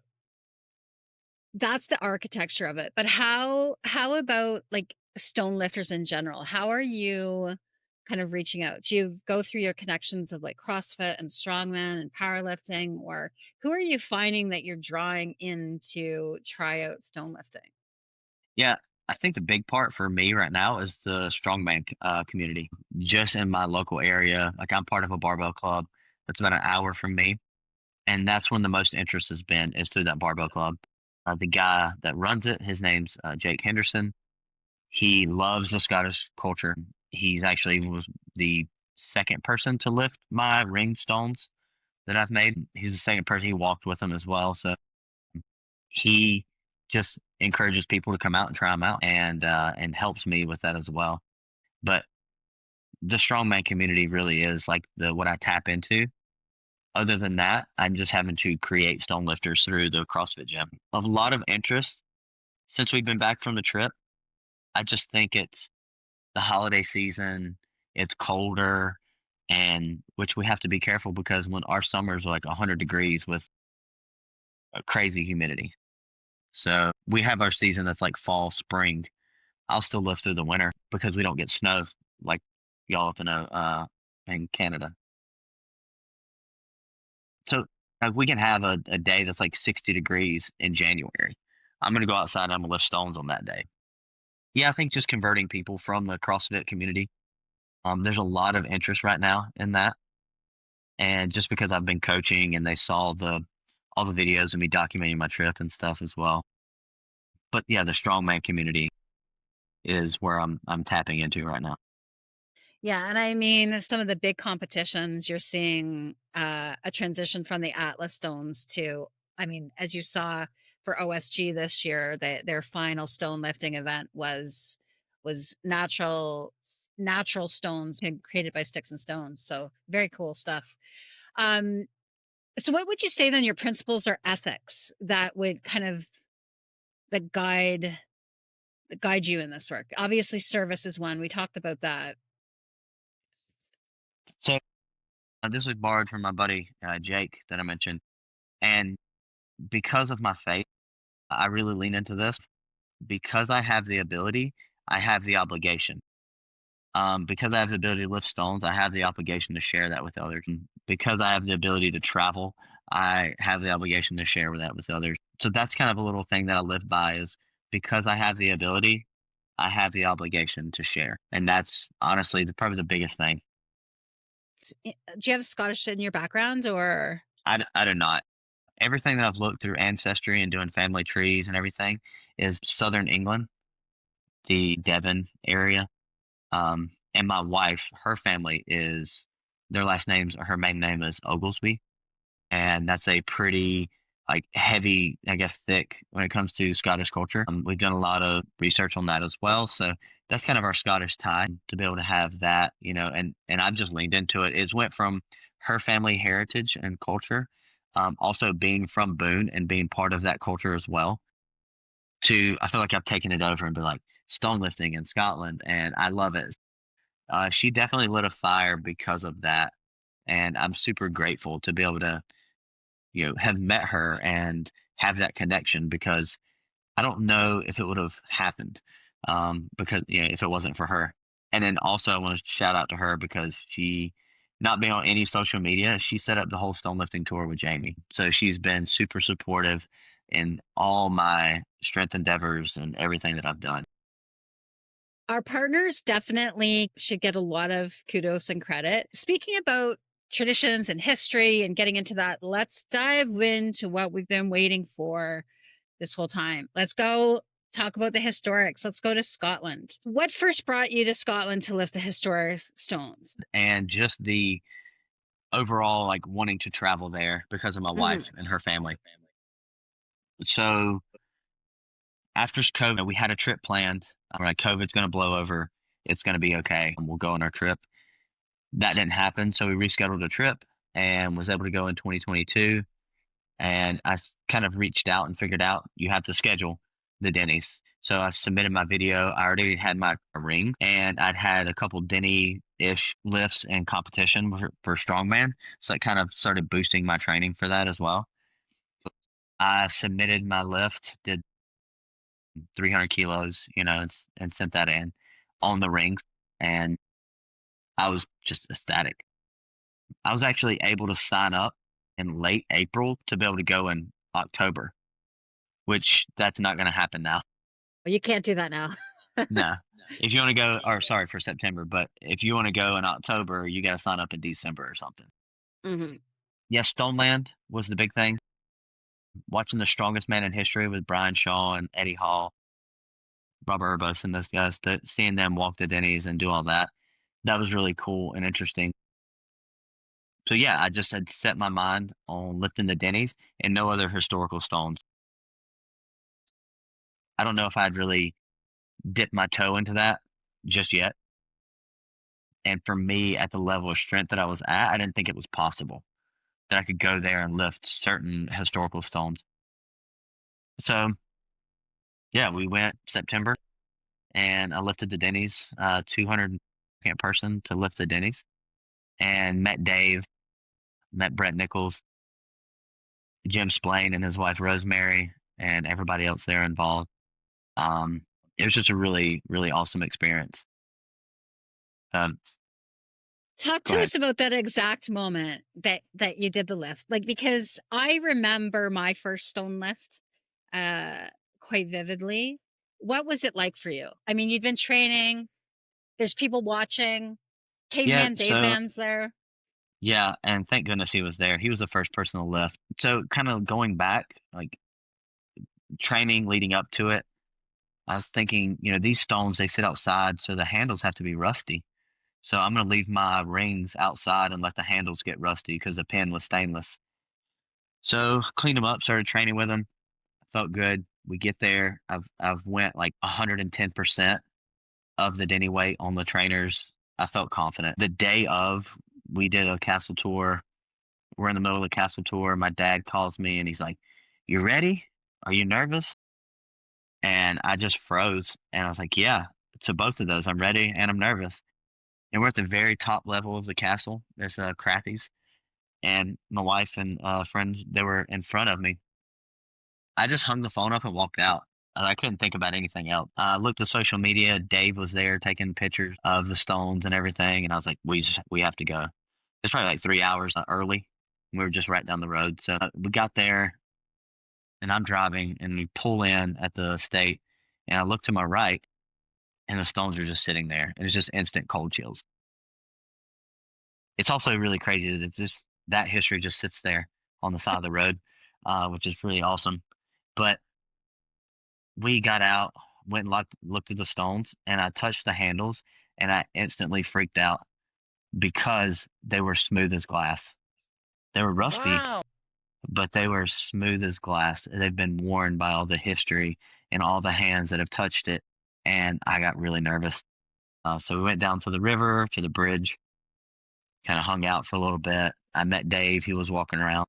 that's the architecture of it. But how about like stone lifters in general? How are you kind of reaching out? Do you go through your connections of like CrossFit and strongman and powerlifting, or who are you finding that you're drawing in to try out stone lifting? Yeah, I think the big part for me right now is the strongman community, just in my local area. Like I'm part of a barbell club that's about an hour from me, and that's when the most interest has been is through that barbell club. The guy that runs it, his name's Jake Henderson. He loves the Scottish culture. He's actually was the second person to lift my ring stones that I've made. He's the second person. He walked with them as well. So he just encourages people to come out and try them out, and helps me with that as well. But the strongman community really is like the what I tap into. Other than that, I'm just having to create stone lifters through the CrossFit gym. Of a lot of interest since we've been back from the trip. I just think it's the holiday season. It's colder, and which we have to be careful because when our summers are like 100 degrees with a crazy humidity. So we have our season that's like fall, spring. I'll still live through the winter because we don't get snow like y'all up in Canada. So like we can have a day that's like 60 degrees in January. I'm gonna go outside and I'm gonna lift stones on that day. Yeah, I think just converting people from the CrossFit community. There's a lot of interest right now in that, and just because I've been coaching and they saw the all the videos of me documenting my trip and stuff as well. But yeah, the strongman community is where I'm tapping into right now. Yeah, and I mean, some of the big competitions, you're seeing a transition from the Atlas stones to, I mean, as you saw for OSG this year, their final stone lifting event was natural stones created by sticks and stones. So very cool stuff. Um, so what would you say then your principles or ethics that would kind of that guide you in this work? Obviously, service is one. We talked about that. So this was borrowed from my buddy Jake that I mentioned, and because of my faith, I really lean into this. Because I have the ability, I have the obligation. Because I have the ability to lift stones, I have the obligation to share that with others. And because I have the ability to travel, I have the obligation to share that with others. So that's kind of a little thing that I live by is because I have the ability, I have the obligation to share. And that's honestly probably the biggest thing. Do you have Scottish in your background or? I do not. Everything that I've looked through ancestry and doing family trees and everything is Southern England, the Devon area. And my wife, her family is their last names. Her main name is Oglesby, and that's a pretty like heavy, I guess, thick when it comes to Scottish culture. We've done a lot of research on that as well, so that's kind of our Scottish tie to be able to have that, and I've just leaned into it. It went from her family heritage and culture, also being from Boone and being part of that culture as well. I feel like I've taken it over and been like stone lifting in Scotland, and I love it. She definitely lit a fire because of that, and I'm super grateful to be able to, have met her and have that connection because I don't know if it would have happened, because if it wasn't for her. And then also I want to shout out to her because she, not being on any social media, she set up the whole stone lifting tour with Jamie. So she's been super supportive in all my strength endeavors and everything that I've done. Our partners definitely should get a lot of kudos and credit. Speaking about traditions and history and getting into that, let's dive into what we've been waiting for this whole time. Let's go talk about the historics. Let's go to Scotland. What first brought you to Scotland to lift the historic stones? And just the overall like wanting to travel there because of my wife and her family. So after COVID, we had a trip planned. I'm like, COVID's going to blow over. It's going to be okay. And we'll go on our trip. That didn't happen. So we rescheduled a trip and was able to go in 2022. And I kind of reached out and figured out you have to schedule the Denny's. So I submitted my video. I already had my ring and I'd had a couple Denny-ish lifts in competition for strongman. So it kind of started boosting my training for that as well. I submitted my lift, did 300 kilos, and sent that in on the rings. And I was just ecstatic. I was actually able to sign up in late April to be able to go in October, which that's not going to happen now. Well, you can't do that now. No. If you want to go, or sorry, for September, but if you want to go in October, you got to sign up in December or something. Mm-hmm. Yes, Stoneland was the big thing. Watching The Strongest Man in History with Brian Shaw and Eddie Hall, Robert Urbos, and those guys, seeing them walk the Denny's and do all that, that was really cool and interesting. So yeah, I just had set my mind on lifting the Denny's and no other historical stones. I don't know if I'd really dipped my toe into that just yet. And for me, at the level of strength that I was at, I didn't think it was possible that I could go there and lift certain historical stones. So yeah, we went September and I lifted the Denny's, 200 person to lift the Denny's, and met Dave, met Brett Nichols, Jim Splain and his wife Rosemary, and everybody else there involved. It was just a really, really awesome experience. Talk Go to ahead. us about that exact moment that you did the lift. Like, because I remember my first stone lift quite vividly. What was it like for you? I mean, you've been training, there's people watching, Yeah, Caveman Dave so Man's there. yeah, and thank goodness he was there. He was the first person to lift. So kind of going back, like training leading up to it, I was thinking, these stones, they sit outside, so the handles have to be rusty. So I'm going to leave my rings outside and let the handles get rusty because the pin was stainless. So cleaned them up, started training with them. Felt good. We get there. I've went like 110% of the Denny weight on the trainers. I felt confident. The day of, we did a castle tour. We're in the middle of the castle tour. My dad calls me and he's like, "You ready? Are you nervous?" And I just froze. And I was like, "Yeah, to both of those. I'm ready and I'm nervous." And we're at the very top level of the castle. There's Crathy's. And my wife and friends, they were in front of me. I just hung the phone up and walked out. I couldn't think about anything else. I looked at social media. Dave was there taking pictures of the stones and everything. And I was like, we have to go. It's probably like 3 hours early. We were just right down the road. So we got there and I'm driving and we pull in at the estate and I look to my right and the stones are just sitting there. And it's just instant cold chills. It's also really crazy that that history just sits there on the side of the road, which is really awesome. But we got out, went and looked at the stones, and I touched the handles, and I instantly freaked out because they were smooth as glass. They were rusty, Wow. but they were smooth as glass. They've been worn by all the history and all the hands that have touched it, and I got really nervous. So we went down to the river, to the bridge, kind of hung out for a little bit. I met Dave. He was walking around.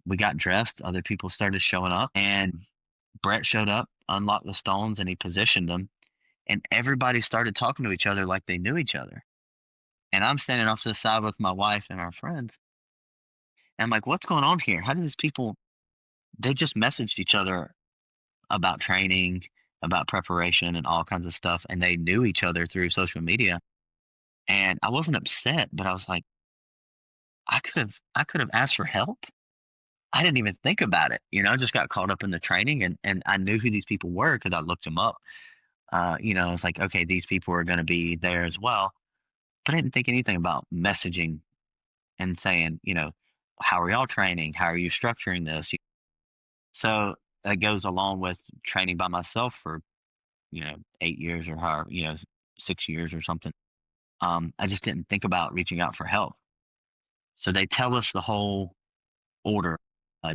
We got dressed. Other people started showing up, and Brett showed up, unlocked the stones, and he positioned them, and everybody started talking to each other like they knew each other. And I'm standing off to the side with my wife and our friends, and I'm like, "What's going on here? How do these people?" They just messaged each other about training, about preparation, and all kinds of stuff, and they knew each other through social media. And I wasn't upset, but I was like, I could have asked for help. I didn't even think about it. I just got caught up in the training, and I knew who these people were because I looked them up. I was like, okay, these people are going to be there as well. But I didn't think anything about messaging and saying, how are y'all training? How are you structuring this? So that goes along with training by myself for, 8 years or how, 6 years or something. I just didn't think about reaching out for help. So they tell us the whole order.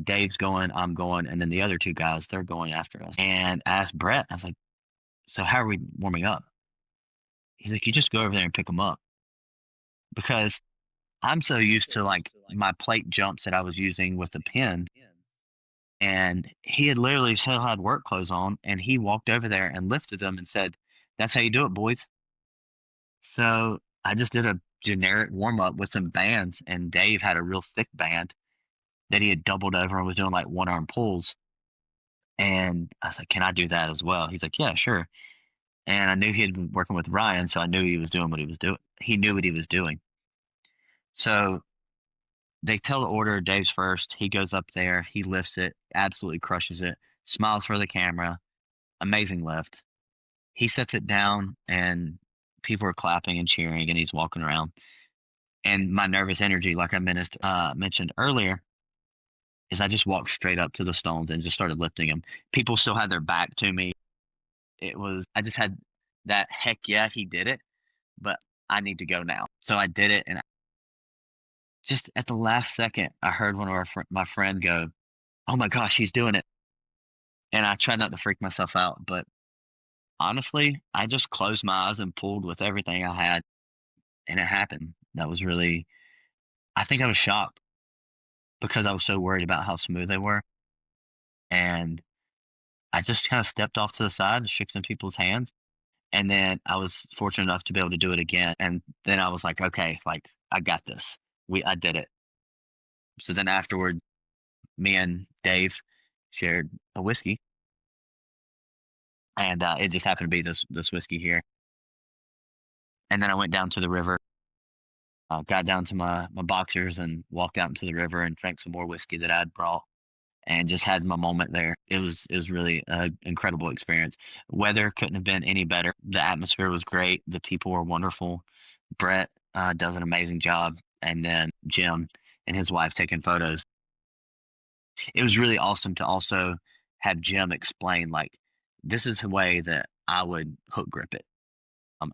Dave's going, I'm going, and then the other two guys, they're going after us. And I asked Brett, I was like, so how are we warming up? He's like, you just go over there and pick them up. Because I'm so used to like my plate jumps that I was using with the pin. And he had literally still had work clothes on, and he walked over there and lifted them and said, "That's how you do it, boys." So I just did a generic warm up with some bands, and Dave had a real thick band that he had doubled over and was doing like one arm pulls. And I was like, "Can I do that as well?" He's like, "Yeah, sure." And I knew he had been working with Ryan, so I knew he was doing what he was doing. He knew what he was doing. So they tell the order, Dave's first. He goes up there, he lifts it, absolutely crushes it, smiles for the camera, amazing lift. He sets it down, and people are clapping and cheering, and he's walking around. And my nervous energy, like I mentioned earlier, is I just walked straight up to the stones and just started lifting them. People still had their back to me. I just had that heck yeah, he did it, but I need to go now. So I did it, and just at the last second, I heard one of my friend go, "Oh my gosh, he's doing it!" And I tried not to freak myself out, but honestly, I just closed my eyes and pulled with everything I had, and it happened. That was really, I think I was shocked because I was so worried about how smooth they were. And I just kind of stepped off to the side and shook some people's hands. And then I was fortunate enough to be able to do it again. And then I was like, okay, like I got this. I did it. So then afterward, me and Dave shared a whiskey, and it just happened to be this whiskey here. And then I went down to the river, got down to my boxers, and walked out into the river and drank some more whiskey that I'd brought, and just had my moment there. It was really an incredible experience. Weather couldn't have been any better. The atmosphere was great. The people were wonderful. Brett does an amazing job, and then Jim and his wife taking photos. It was really awesome to also have Jim explain like this is the way that I would hook grip it.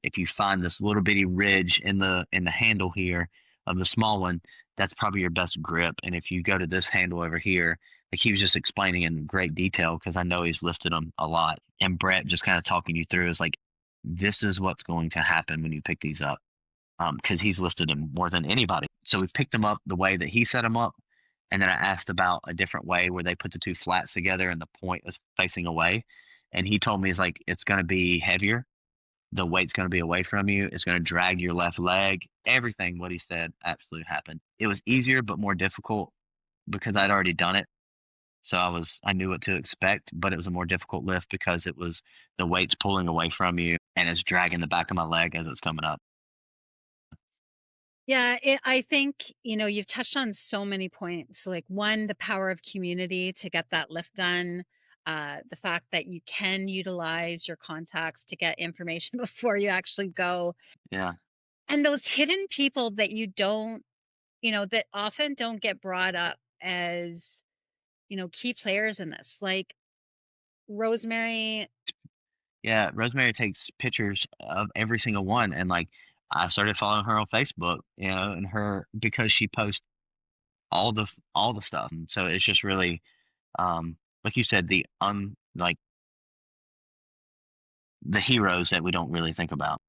If you find this little bitty ridge in the handle here of the small one, that's probably your best grip. And if you go to this handle over here, like he was just explaining in great detail because I know he's lifted them a lot. And Brett just kind of talking you through is like, this is what's going to happen when you pick these up. Because he's lifted them more than anybody. So we picked them up the way that he set them up. And then I asked about a different way where they put the two flats together and the point is facing away. And he told me, it's like, it's going to be heavier, the weight's going to be away from you. It's going to drag your left leg. Everything what he said absolutely happened. It was easier but more difficult because I'd already done it. So I knew what to expect, but it was a more difficult lift because it was the weight's pulling away from you and it's dragging the back of my leg as it's coming up. Yeah, I think, you've touched on so many points. Like, one, the power of community to get that lift done. The fact that you can utilize your contacts to get information before you actually go. Yeah. And those hidden people that that often don't get brought up as, key players in this. Like Rosemary. Yeah. Rosemary takes pictures of every single one. And like, I started following her on Facebook, and because she posts all the stuff. And so it's just really, like you said, the heroes that we don't really think about.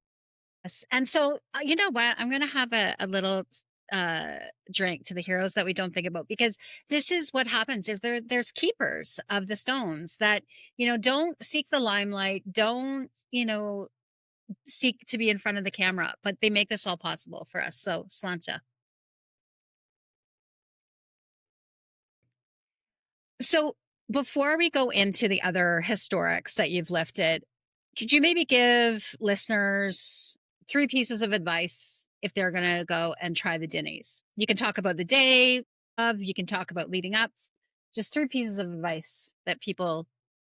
Yes. And so, you know what? I'm going to have a little uh drink to the heroes that we don't think about, because this is what happens. There's keepers of the stones that, don't seek the limelight, don't, seek to be in front of the camera, but they make this all possible for us. So sláinte. So before we go into the other historics that you've lifted, could you maybe give listeners three pieces of advice if they're going to go and try the Dinnies? You can talk about the day of, you can talk about leading up, just three pieces of advice that people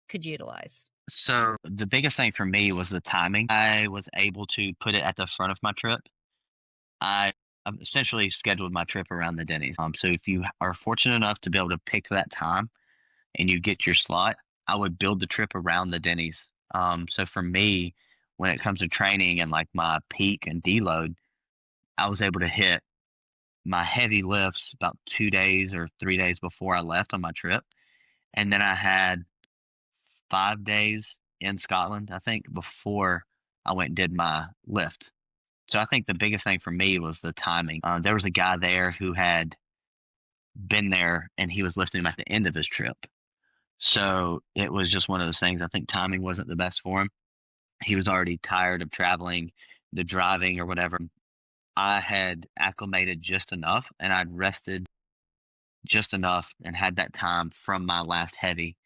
could utilize. So the biggest thing for me was the timing. I was able to put it at the front of my trip. I essentially scheduled my trip around the Denny's. So if you are fortunate enough to be able to pick that time and you get your slot, I would build the trip around the Denny's. So for me, when it comes to training and like my peak and deload, I was able to hit my heavy lifts about 2 days or 3 days before I left on my trip. And then I had 5 days in Scotland, I think, before I went and did my lift. So I think the biggest thing for me was the timing. There was a guy there who had been there and he was lifting him at the end of his trip. So it was just one of those things. I think timing wasn't the best for him. He was already tired of traveling, the driving or whatever. I had acclimated just enough and I'd rested just enough and had that time from my last heavy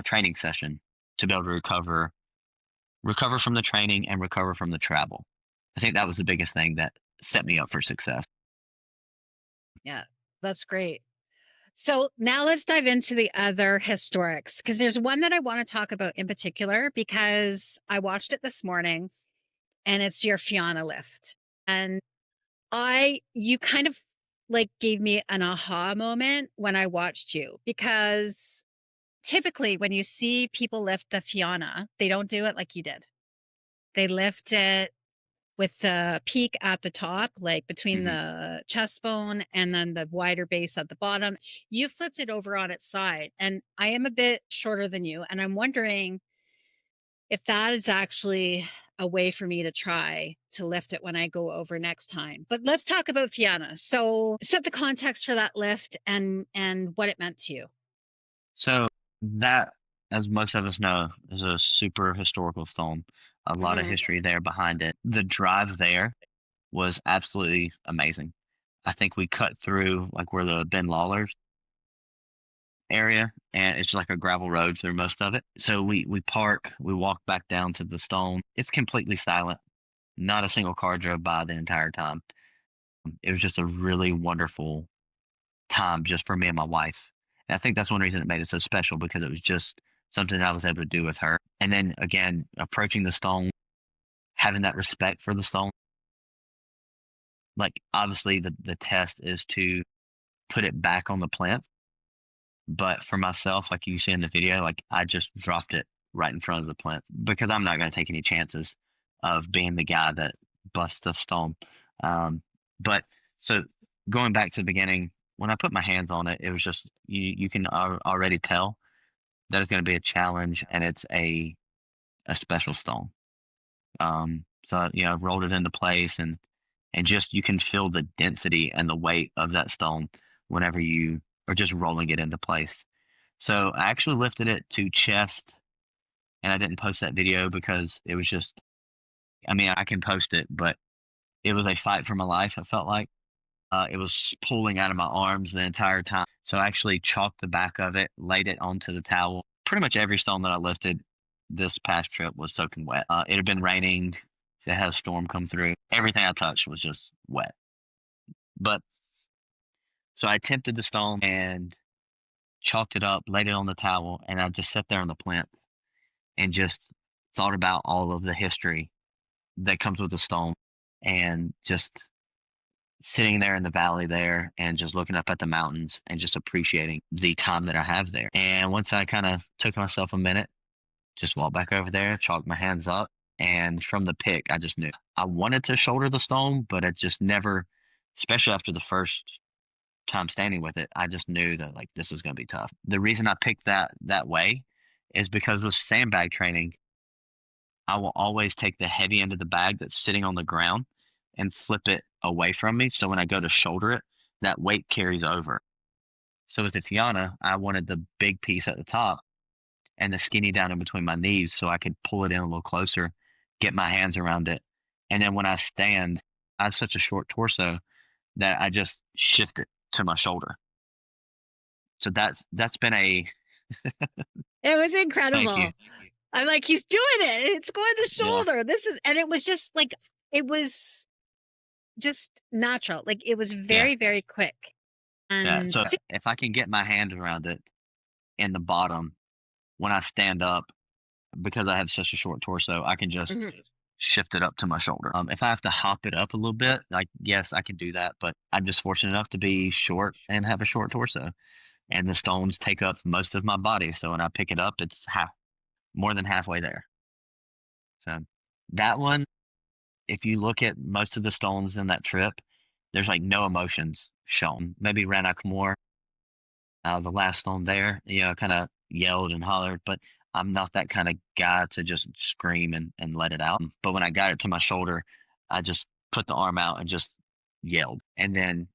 training session to be able to recover from the training and recover from the travel. I think that was the biggest thing that set me up for success. Yeah, that's great. So now let's dive into the other historics, because there's one that I want to talk about in particular because I watched it this morning, and it's your Fianna lift. And you kind of like gave me an aha moment when I watched you, because typically when you see people lift the Fianna, they don't do it like you did. They lift it with the peak at the top, like between the chest bone and then the wider base at the bottom. You flipped it over on its side. And I am a bit shorter than you. And I'm wondering if that is actually a way for me to try to lift it when I go over next time. But let's talk about Fianna. So set the context for that lift and what it meant to you. So that, as most of us know, is a super historical stone. A lot of history there behind it. The drive there was absolutely amazing. I think we cut through like where the Ben Lawler's area, and it's like a gravel road through most of it. So we park, we walk back down to the stone. It's completely silent. Not a single car drove by the entire time. It was just a really wonderful time just for me and my wife. And I think that's one reason it made it so special, because it was just something I was able to do with her. And then again, approaching the stone, having that respect for the stone. Like obviously the test is to put it back on the plinth. But for myself, like you see in the video, like I just dropped it right in front of the plinth because I'm not going to take any chances of being the guy that busts the stone. But so going back to the beginning, when I put my hands on it, it was just you can already tell that it's going to be a challenge, and it's a special stone. So I've rolled it into place, and just you can feel the density and the weight of that stone whenever you are just rolling it into place. So I actually lifted it to chest, and I didn't post that video because it was just, I mean, I can post it, but it was a fight for my life. I felt like it was pulling out of my arms the entire time. So I actually chalked the back of it, laid it onto the towel. Pretty much every stone that I lifted this past trip was soaking wet. It had been raining. It had a storm come through. Everything I touched was just wet. But so I attempted the stone and chalked it up, laid it on the towel, and I just sat there on the plinth and just thought about all of the history that comes with the stone, and just sitting there in the valley there and just looking up at the mountains and just appreciating the time that I have there. And once I kind of took myself a minute, just walked back over there, chalked my hands up, and from the pick, I just knew I wanted to shoulder the stone, but it just never, especially after the first time standing with it, I just knew that like this was going to be tough. The reason I picked that way is because with sandbag training, I will always take the heavy end of the bag that's sitting on the ground and flip it away from me. So when I go to shoulder it, that weight carries over. So with the Fianna, I wanted the big piece at the top and the skinny down in between my knees so I could pull it in a little closer, get my hands around it. And then when I stand, I have such a short torso that I just shift it to my shoulder. So that's been a It was thank you. incredible. I'm like, he's doing it. It's going to Yeah. shoulder. And it was just like, it was just natural. Like it was very, very quick. Yeah. And So if I can get my hand around it in the bottom when I stand up, because I have such a short torso, I can just shift it up to my shoulder. If I have to hop it up a little bit, like yes, I can do that, but I'm just fortunate enough to be short and have a short torso, and the stones take up most of my body. So when I pick it up, it's more than halfway there. So that one, if you look at most of the stones in that trip, there's like no emotions shown. Maybe Rannoch Moore, the last stone there, kind of yelled and hollered, but I'm not that kind of guy to just scream and let it out. But when I got it to my shoulder, I just put the arm out and just yelled, and then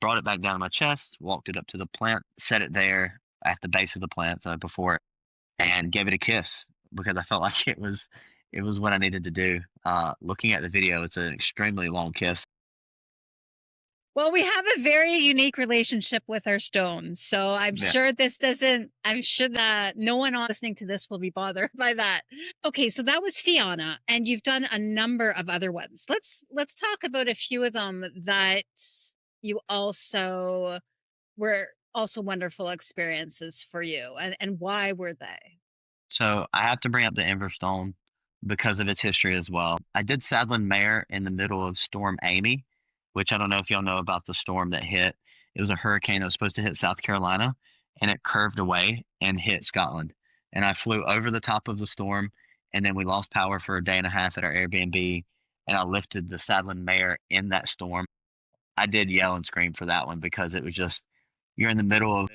brought it back down to my chest, walked it up to the plant, set it there at the base of the plant before it, and gave it a kiss because I felt like it was what I needed to do. Looking at the video, it's an extremely long kiss. well, we have a very unique relationship with our stones. So I'm Yeah. sure I'm sure that no one listening to this will be bothered by that. Okay, so that was Fianna, and you've done a number of other ones. Let's talk about a few of them that you also were also wonderful experiences for you, and why were they? So I have to bring up the Inverstone because of its history as well. I did Sadland Mare in the middle of Storm Amy, which I don't know if y'all know about the storm that hit. It was a hurricane that was supposed to hit South Carolina, and it curved away and hit Scotland. And I flew over the top of the storm, and then we lost power for a day and a half at our Airbnb, and I lifted the Sadland Mare in that storm. I did yell and scream for that one because it was just, you're in the middle of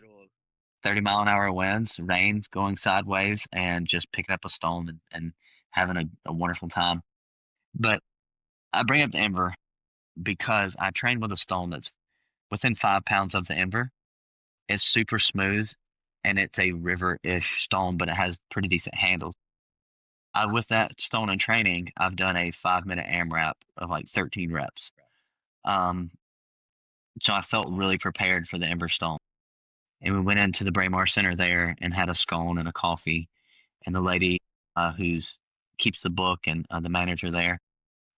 30-mile-an-hour winds, rain going sideways, and just picking up a stone and having a wonderful time. But I bring up the Ember because I trained with a stone that's within 5 pounds of the Ember. It's super smooth, and it's a river-ish stone, but it has pretty decent handles. With that stone in training, I've done a 5-minute AMRAP of like 13 reps. So I felt really prepared for the Ember stone. And we went into the Braemar Center there and had a scone and a coffee. And the lady who's keeps the book and the manager there,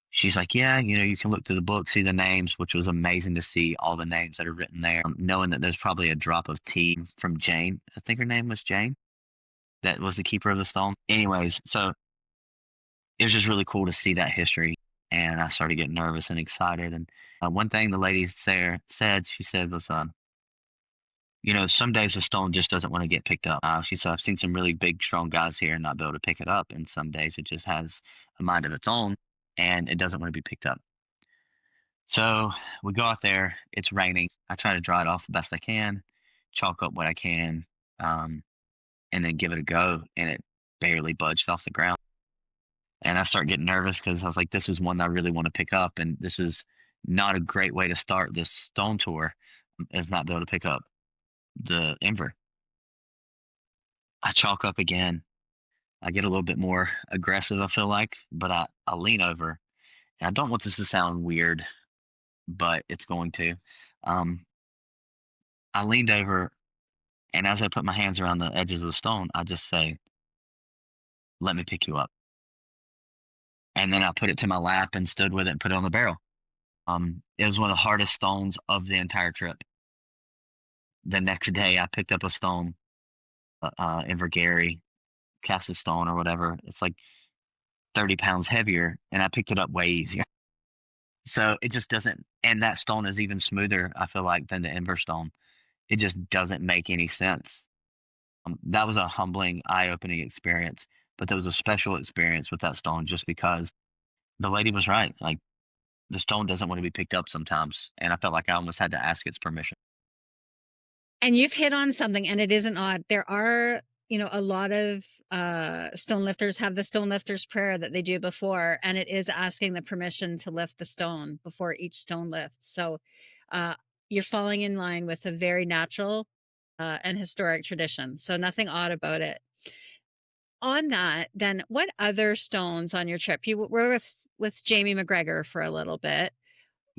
she's like, yeah, you can look through the book, see the names, which was amazing to see all the names that are written there, knowing that there's probably a drop of tea from Jane. I think her name was Jane. That was the keeper of the stone. Anyways, so it was just really cool to see that history. And I started getting nervous and excited. And one thing the lady there said, she said was, some days the stone just doesn't want to get picked up. She said, I've seen some really big, strong guys here and not be able to pick it up. And some days it just has a mind of its own and it doesn't want to be picked up. So we go out there. It's raining. I try to dry it off the best I can, chalk up what I can, and then give it a go. And it barely budged off the ground. And I start getting nervous because I was like, this is one that I really want to pick up. And this is not a great way to start this stone tour, is not be able to pick up the Ember. I chalk up again. I get a little bit more aggressive, I feel like, but I lean over. And I don't want this to sound weird, but it's going to. I leaned over, and as I put my hands around the edges of the stone, I just say, let me pick you up. And then I put it to my lap and stood with it and put it on the barrel. It was one of the hardest stones of the entire trip. The next day, I picked up a stone, Invergary, Castle Stone or whatever. It's like 30 pounds heavier, and I picked it up way easier. So it just doesn't, and that stone is even smoother, I feel like, than the Ember stone. It just doesn't make any sense. That was a humbling, eye-opening experience, but there was a special experience with that stone just because the lady was right. Like, the stone doesn't want to be picked up sometimes, and I felt like I almost had to ask its permission. And you've hit on something, and it isn't odd. There are a lot of stone lifters have the stone lifters prayer that they do before, and it is asking the permission to lift the stone before each stone lift. So uh, you're falling in line with a very natural and historic tradition. So nothing odd about it. On that, then what other stones on your trip? You were with Jamie McGregor for a little bit.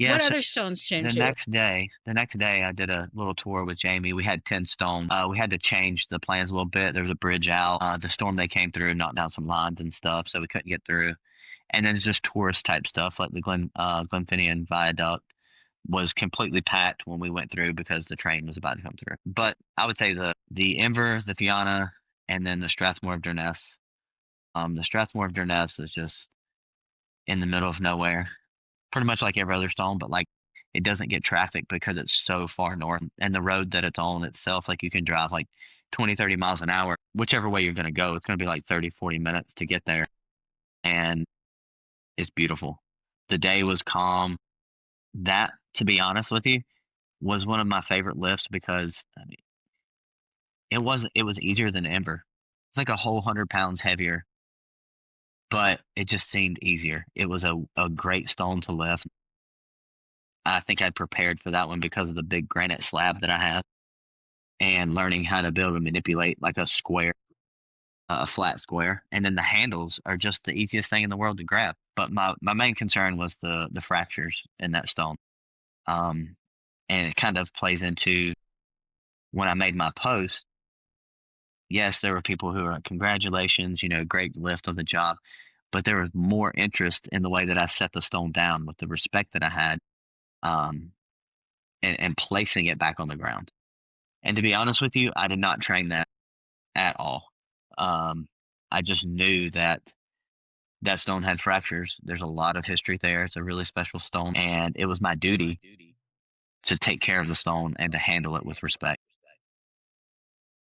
What Yes, other stones the changed you? next day, I did a little tour with Jamie. We had 10 stones. We had to change the plans a little bit. There was a bridge out. The storm they came through knocked down some lines and stuff, so we couldn't get through. And then it's just tourist type stuff like the Glenfinnan Viaduct was completely packed when we went through because the train was about to come through. But I would say the Inver, the Fianna, and then the Strathmore of Durness. The Strathmore of Durness is just in the middle of nowhere, pretty much like every other stone, but like it doesn't get traffic because it's so far north. And the road that it's on itself, like you can drive like 20, 30 miles an hour, whichever way you're going to go. It's going to be like 30, 40 minutes to get there. And it's beautiful. The day was calm. That, to be honest with you, was one of my favorite lifts because I mean, it was easier than Ember. It's like a whole 100 pounds heavier, but it just seemed easier. It was a great stone to lift. I think I prepared for that one because of the big granite slab that I have and learning how to build and manipulate like a square, a flat square. And then the handles are just the easiest thing in the world to grab. But my main concern was the fractures in that stone. Um, and it kind of plays into when I made my post. Yes, there were people who were like, congratulations, great lift of the job. But there was more interest in the way that I set the stone down with the respect that I had, um, and placing it back on the ground. And to be honest with you, I did not train that at all. Um, I just knew that that stone had fractures. There's a lot of history there. It's a really special stone, and it was my duty to take care of the stone and to handle it with respect.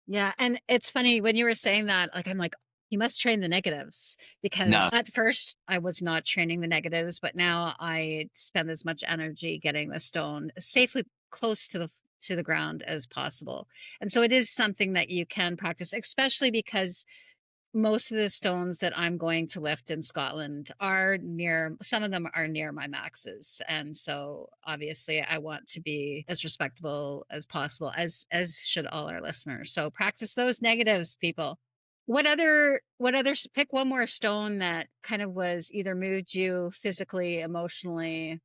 Yeah, and it's funny when you were saying that, like I'm like, you must train the negatives No, because at first I was not training the negatives, but now I spend as much energy getting the stone safely close to the ground as possible. And so it is something that you can practice, especially because most of the stones that I'm going to lift in Scotland are near, some of them are near my maxes. And so obviously I want to be as respectable as possible, as should all our listeners. So practice those negatives, people. Pick one more stone that kind of was either moved you physically, emotionally.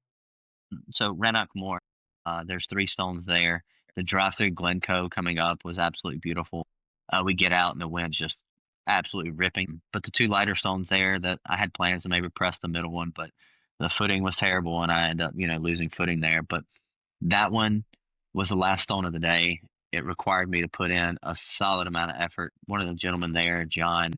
so Rannoch Moor, there's 3 stones there. The drive through Glencoe coming up was absolutely beautiful. We get out and the wind's just absolutely ripping. But the 2 lighter stones there that I had plans to maybe press the middle one, but the footing was terrible and I ended up, losing footing there. But that one was the last stone of the day. It required me to put in a solid amount of effort. One of the gentlemen there, John,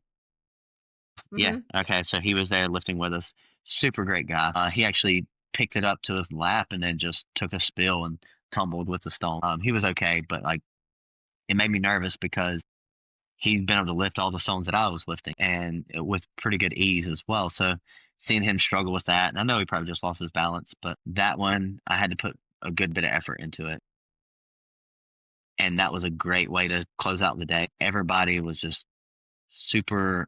yeah, Hmm. okay, so he was there lifting with us. Super great guy. He actually picked it up to his lap and then just took a spill and tumbled with the stone. He was okay, but like it made me nervous because he's been able to lift all the stones that I was lifting and with pretty good ease as well. So seeing him struggle with that, and I know he probably just lost his balance, but that one I had to put a good bit of effort into it. And that was a great way to close out the day. Everybody was just super,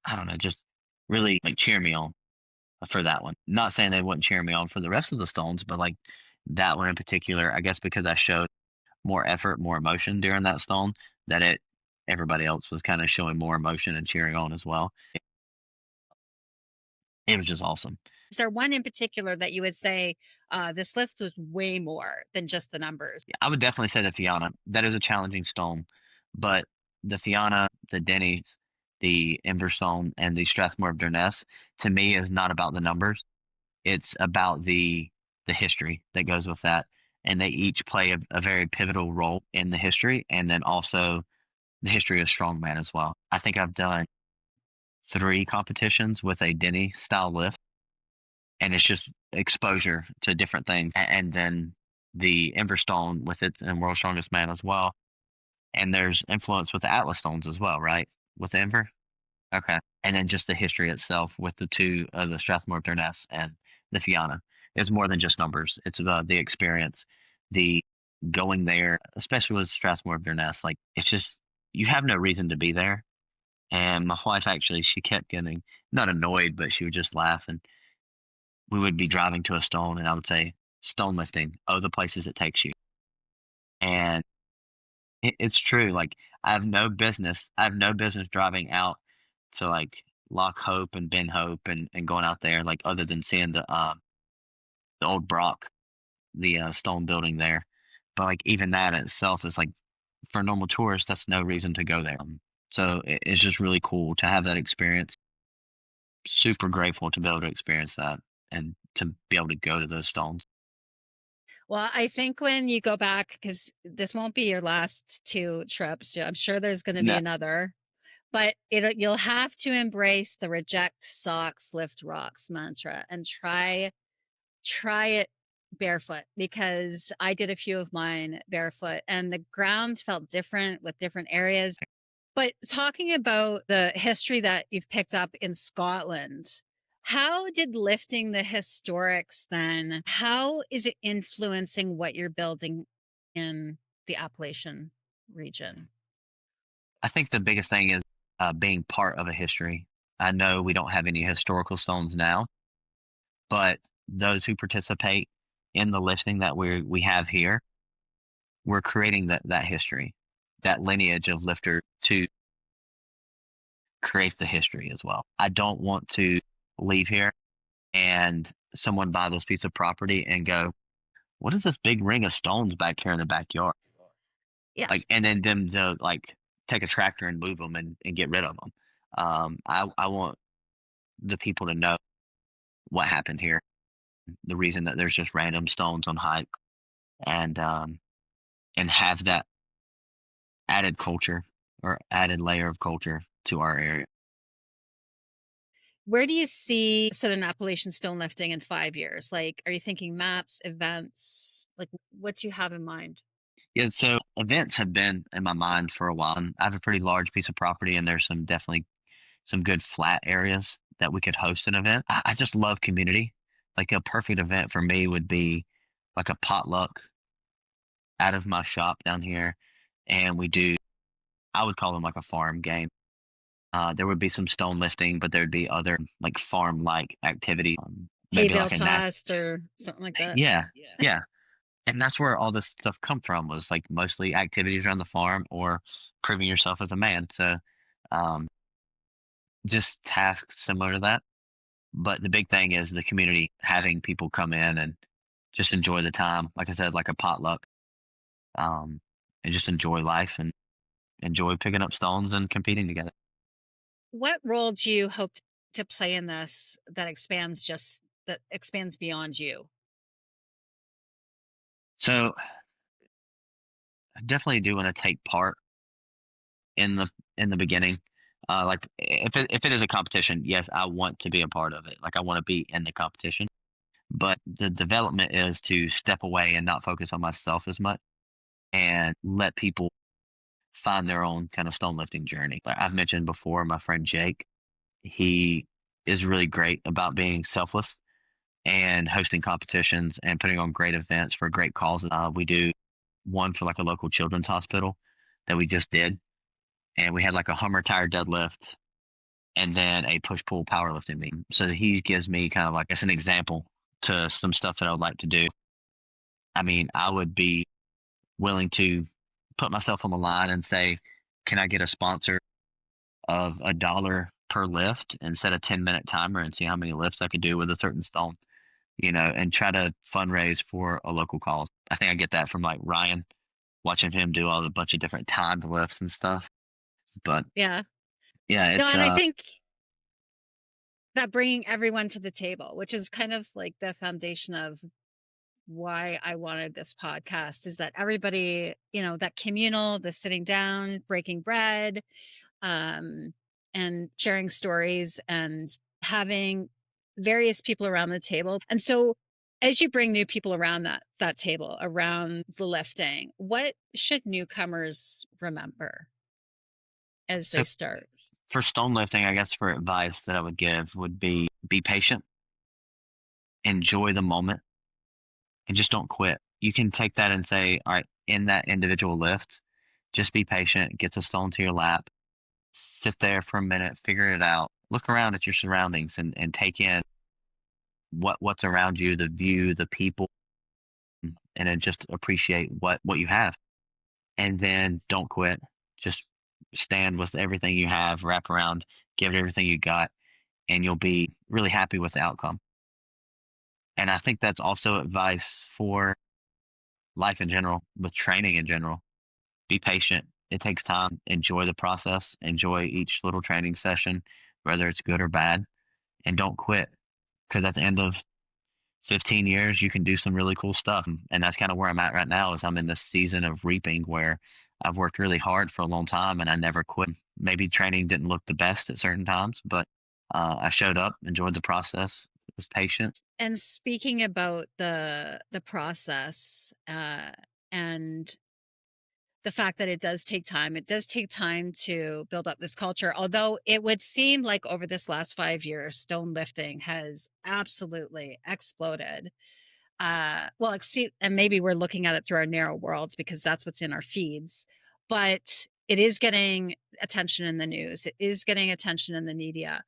I don't know, just really like cheer me on for that one. Not saying they wouldn't cheer me on for the rest of the stones, but like that one in particular, I guess because I showed more effort, more emotion during that stone, that everybody else was kind of showing more emotion and cheering on as well. It was just awesome. Is there one in particular that you would say this lift was way more than just the numbers? Yeah, I would definitely say the Fianna. That is a challenging stone, but the Fianna, the Denny's, the Inverstone, and the Strathmore of Durness, to me, is not about the numbers. It's about the history that goes with that, and they each play a very pivotal role in the history, and then also the history of strongman as well. I think I've done 3 competitions with a Denny style lift, and it's just exposure to different things. And then the Inverstone with its and World's Strongest Man as well. And there's influence with the Atlas stones as well, right? With the Inver? Okay. And then just the history itself with the 2 the Strathmore of Durness and the Fianna. It's more than just numbers. It's about the experience, the going there, especially with Strathmore of Durness. Like it's just you have no reason to be there. And my wife actually, she kept getting not annoyed, but she would just laugh. And we would be driving to a stone, and I would say, "Stone lifting, oh, the places it takes you." And it's true. Like I have no business driving out to like Lock Hope and Ben Hope and going out there, like other than seeing the old Brock, the stone building there. But like even that in itself is like for normal tourists, that's no reason to go there. So it's just really cool to have that experience. Super grateful to be able to experience that and to be able to go to those stones. Well, I think when you go back, because this won't be your last two trips, I'm sure there's going to be No, another, but you'll have to embrace the reject socks, lift rocks mantra and try it barefoot, because I did a few of mine barefoot and the ground felt different with different areas. But talking about the history that you've picked up in Scotland, how did lifting the historics then, how is it influencing what you're building in the Appalachian region? I think the biggest thing is being part of a history. I know we don't have any historical stones now, but those who participate in the lifting that we have here, we're creating that history, that lineage of lifter to create the history as well. I don't want to leave here and someone buy this piece of property and go, "What is this big ring of stones back here in the backyard?" Yeah. Like, and then them to like take a tractor and move them and get rid of them. I want the people to know what happened here, the reason that there's just random stones on hike, and have that added culture or added layer of culture to our area. Where do you see Southern Appalachian stone lifting in 5 years? Like, are you thinking maps, events? Like, what do you have in mind? Yeah, so events have been in my mind for a while. And I have a pretty large piece of property, and there's some definitely some good flat areas that we could host an event. I just love community. Like a perfect event for me would be like a potluck out of my shop down here, and we do. I would call them like a farm game. There would be some stone lifting, but there'd be other like farm like activities, Hay maybe bale like a nat. tossed or something like that? Yeah, yeah, and that's where all this stuff come from was like mostly activities around the farm or proving yourself as a man. So um, just tasks similar to that. But the big thing is the community having people come in and just enjoy the time. Like I said, like a potluck, um, and just enjoy life and enjoy picking up stones and competing together. What role do you hope to play in this that expands beyond you? So I definitely do want to take part in the beginning. Like if it is a competition, yes, I want to be a part of it. Like I want to be in the competition. But the development is to step away and not focus on myself as much and let people find their own kind of stone lifting journey. Like I've mentioned before, my friend Jake, he is really great about being selfless and hosting competitions and putting on great events for great causes. We do one for like a local children's hospital that we just did, and we had like a Hummer tire deadlift and then a push pull powerlifting meet. So he gives me kind of like as an example to some stuff that I would like to do. I mean, I would be willing to put myself on the line and say, "Can I get a sponsor of $1 per lift and set a 10-minute timer and see how many lifts I could do with a certain stone?" And try to fundraise for a local cause. I think I get that from like Ryan, watching him do all the bunch of different timed lifts and stuff. But Yeah. yeah, No, it's and I think that bringing everyone to the table, which is kind of like the foundation of why I wanted this podcast, is that everybody, that communal, the sitting down, breaking bread, um, and sharing stories and having various people around the table. And so as you bring new people around that table, around the lifting, what should newcomers remember as so they start? for stone lifting, I guess for advice that I would give would be patient, enjoy the moment, and just don't quit. You can take that and say, all right, in that individual lift, Just be patient, get the stone to your lap, sit there for a minute, figure it out, look around at your surroundings and take in what's around you, the view, the people, and then just appreciate what you have. And then don't quit. Just stand with everything you have, wrap around, give it everything you got, and you'll be really happy with the outcome. And I think that's also advice for life in general, with training in general. Be patient. It takes time. Enjoy the process. Enjoy each little training session, whether it's good or bad, and don't quit. Because at the end of 15 years, you can do some really cool stuff. And that's kind of where I'm at right now. Is I'm in this season of reaping where I've worked really hard for a long time and I never quit. Maybe training didn't look the best at certain times, but I showed up, enjoyed the process, was patient. And speaking about the process, and the fact that it does take time to build up this culture. Although it would seem like over this last 5 years, stone lifting has absolutely exploded. And maybe we're looking at it through our narrow worlds because that's what's in our feeds. But it is getting attention in the news. It is getting attention in the media.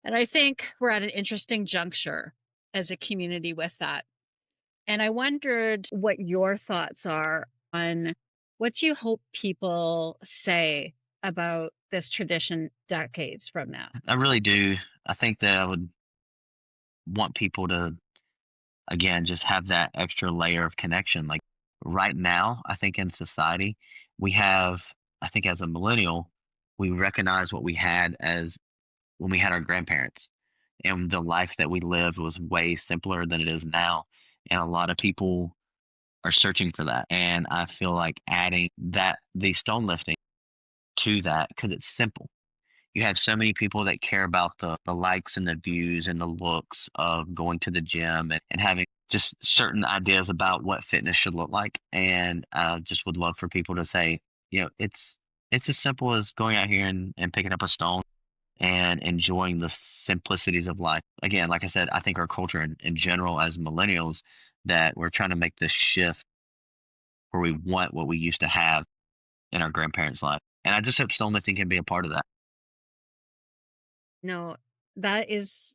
And I think we're at an interesting juncture as a community with that. And I wondered what your thoughts are on what do you hope people say about this tradition decades from now? I really do. I think that I would want people to, again, just have that extra layer of connection. Like right now, I think in society, we have, I think as a millennial, we recognize what we had as when we had our grandparents, and the life that we lived was way simpler than it is now. And a lot of people are searching for that. And I feel like adding the stone lifting to that, because it's simple. You have so many people that care about the likes and the views and the looks of going to the gym and having just certain ideas about what fitness should look like. And I just would love for people to say, it's as simple as going out here and picking up a stone and enjoying the simplicities of life. Again, like I said, I think our culture in general as millennials, that we're trying to make this shift where we want what we used to have in our grandparents' life. And I just hope stone lifting can be a part of that. No, that is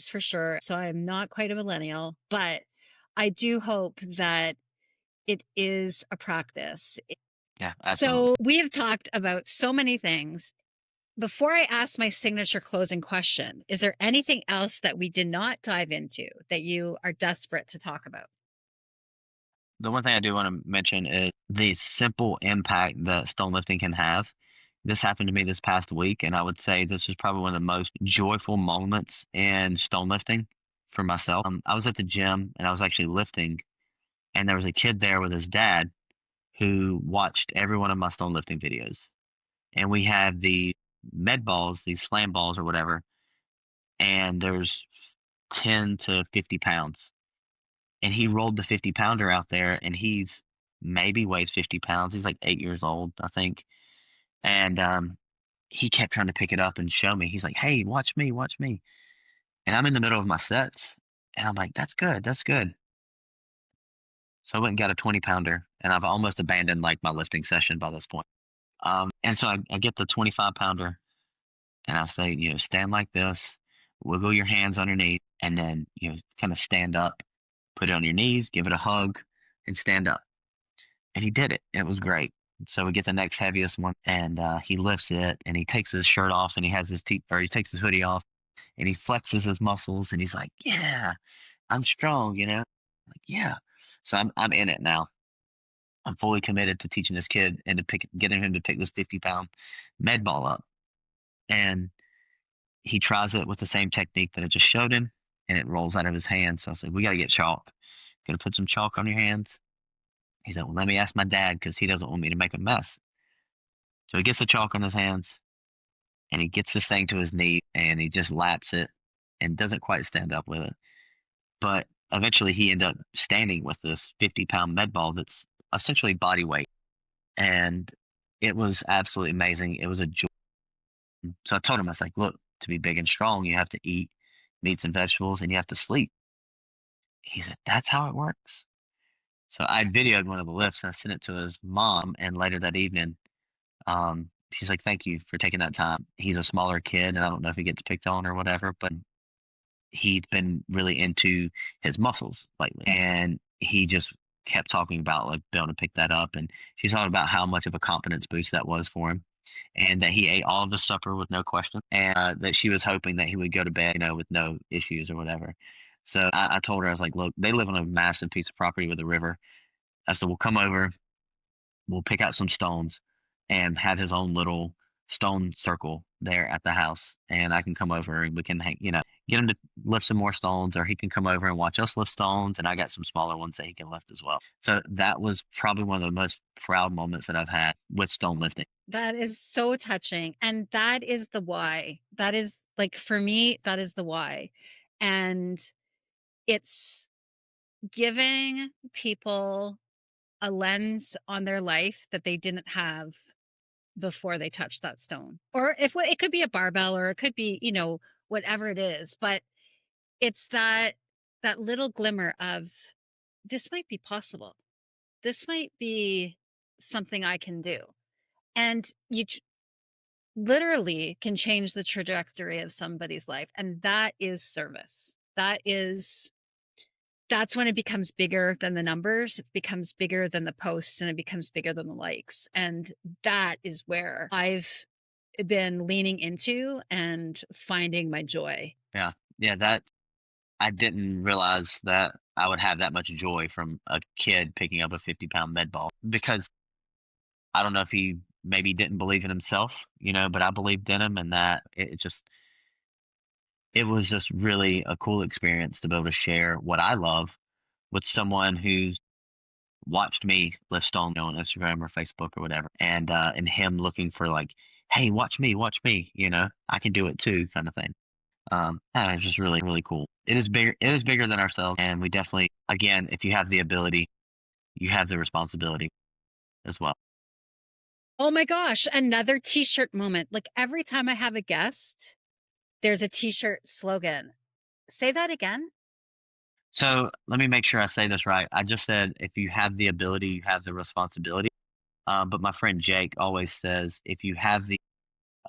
for sure. So I'm not quite a millennial, but I do hope that it is a practice. Yeah, absolutely. So we have talked about so many things. Before I ask my signature closing question, is there anything else that we did not dive into that you are desperate to talk about? The one thing I do want to mention is the simple impact that stone lifting can have. This happened to me this past week, and I would say this is probably one of the most joyful moments in stone lifting for myself. I was at the gym and I was actually lifting, and there was a kid there with his dad who watched every one of my stone lifting videos. And we have the med balls, these slam balls or whatever, and there's 10 to 50 pounds. And he rolled the 50 pounder out there, and he's maybe weighs 50 pounds. He's like 8 years old, I think. And he kept trying to pick it up and show me. He's like, "Hey, watch me, watch me." And I'm in the middle of my sets, and I'm like, "That's good, that's good." So I went and got a 20 pounder, and I've almost abandoned like my lifting session by this point. And so I get the 25 pounder, and I say, stand like this, wiggle your hands underneath, and then, kind of stand up, put it on your knees, give it a hug, and stand up. And he did it. And it was great. So we get the next heaviest one, and he lifts it, and he takes his shirt off, and he has he takes his hoodie off, and he flexes his muscles, and he's like, "Yeah, I'm strong," Like, yeah. So I'm in it now. I'm fully committed to teaching this kid and getting him to pick this 50-pound med ball up. And he tries it with the same technique that I just showed him, and it rolls out of his hand. So I said, "We got to get chalk. Gonna put some chalk on your hands." He said, "Well, let me ask my dad because he doesn't want me to make a mess." So he gets the chalk on his hands, and he gets this thing to his knee, and he just laps it and doesn't quite stand up with it. But eventually he ended up standing with this 50-pound med ball that's essentially body weight. And it was absolutely amazing. It was a joy. So I told him, I was like, "Look, to be big and strong, you have to eat meats and vegetables and you have to sleep." He said, "That's how it works." So I videoed one of the lifts and I sent it to his mom. And later that evening, she's like, "Thank you for taking that time." He's a smaller kid, and I don't know if he gets picked on or whatever, but he's been really into his muscles lately, and he just kept talking about like being able to pick that up. And she's talking about how much of a confidence boost that was for him, and that he ate all of his supper with no question, and that she was hoping that he would go to bed, with no issues or whatever. So I told her, I was like, "Look, they live on a massive piece of property with a river." I said, "We'll come over, we'll pick out some stones, and have his own little stone circle there at the house, and I can come over and we can get him to lift some more stones, or he can come over and watch us lift stones, and I got some smaller ones that he can lift as well." So that was probably one of the most proud moments that I've had with stone lifting. That is so touching. And that is the why. That is like, for me, that is the why. And it's giving people a lens on their life that they didn't have before they touched that stone. Or if it could be a barbell, or it could be, whatever it is, but it's that little glimmer of, this might be possible. This might be something I can do. And you literally can change the trajectory of somebody's life. And that is service. That's when it becomes bigger than the numbers. It becomes bigger than the posts, and it becomes bigger than the likes. And that is where I've been leaning into and finding my joy. Yeah, yeah, that I didn't realize that I would have that much joy from a kid picking up a 50-pound med ball, because I don't know if he maybe didn't believe in himself, but I believed in him, and that it was just really a cool experience to be able to share what I love with someone who's watched me lift stone on Instagram or Facebook or whatever, and him looking for like, "Hey, watch me, I can do it too," kind of thing. And it's just really, really cool. It is bigger than ourselves, and we definitely, again, if you have the ability, you have the responsibility as well. Oh my gosh, another t-shirt moment. Like, every time I have a guest, there's a t-shirt slogan. Say that again. So let me make sure I say this right. I just said if you have the ability, you have the responsibility. But my friend Jake always says if you have the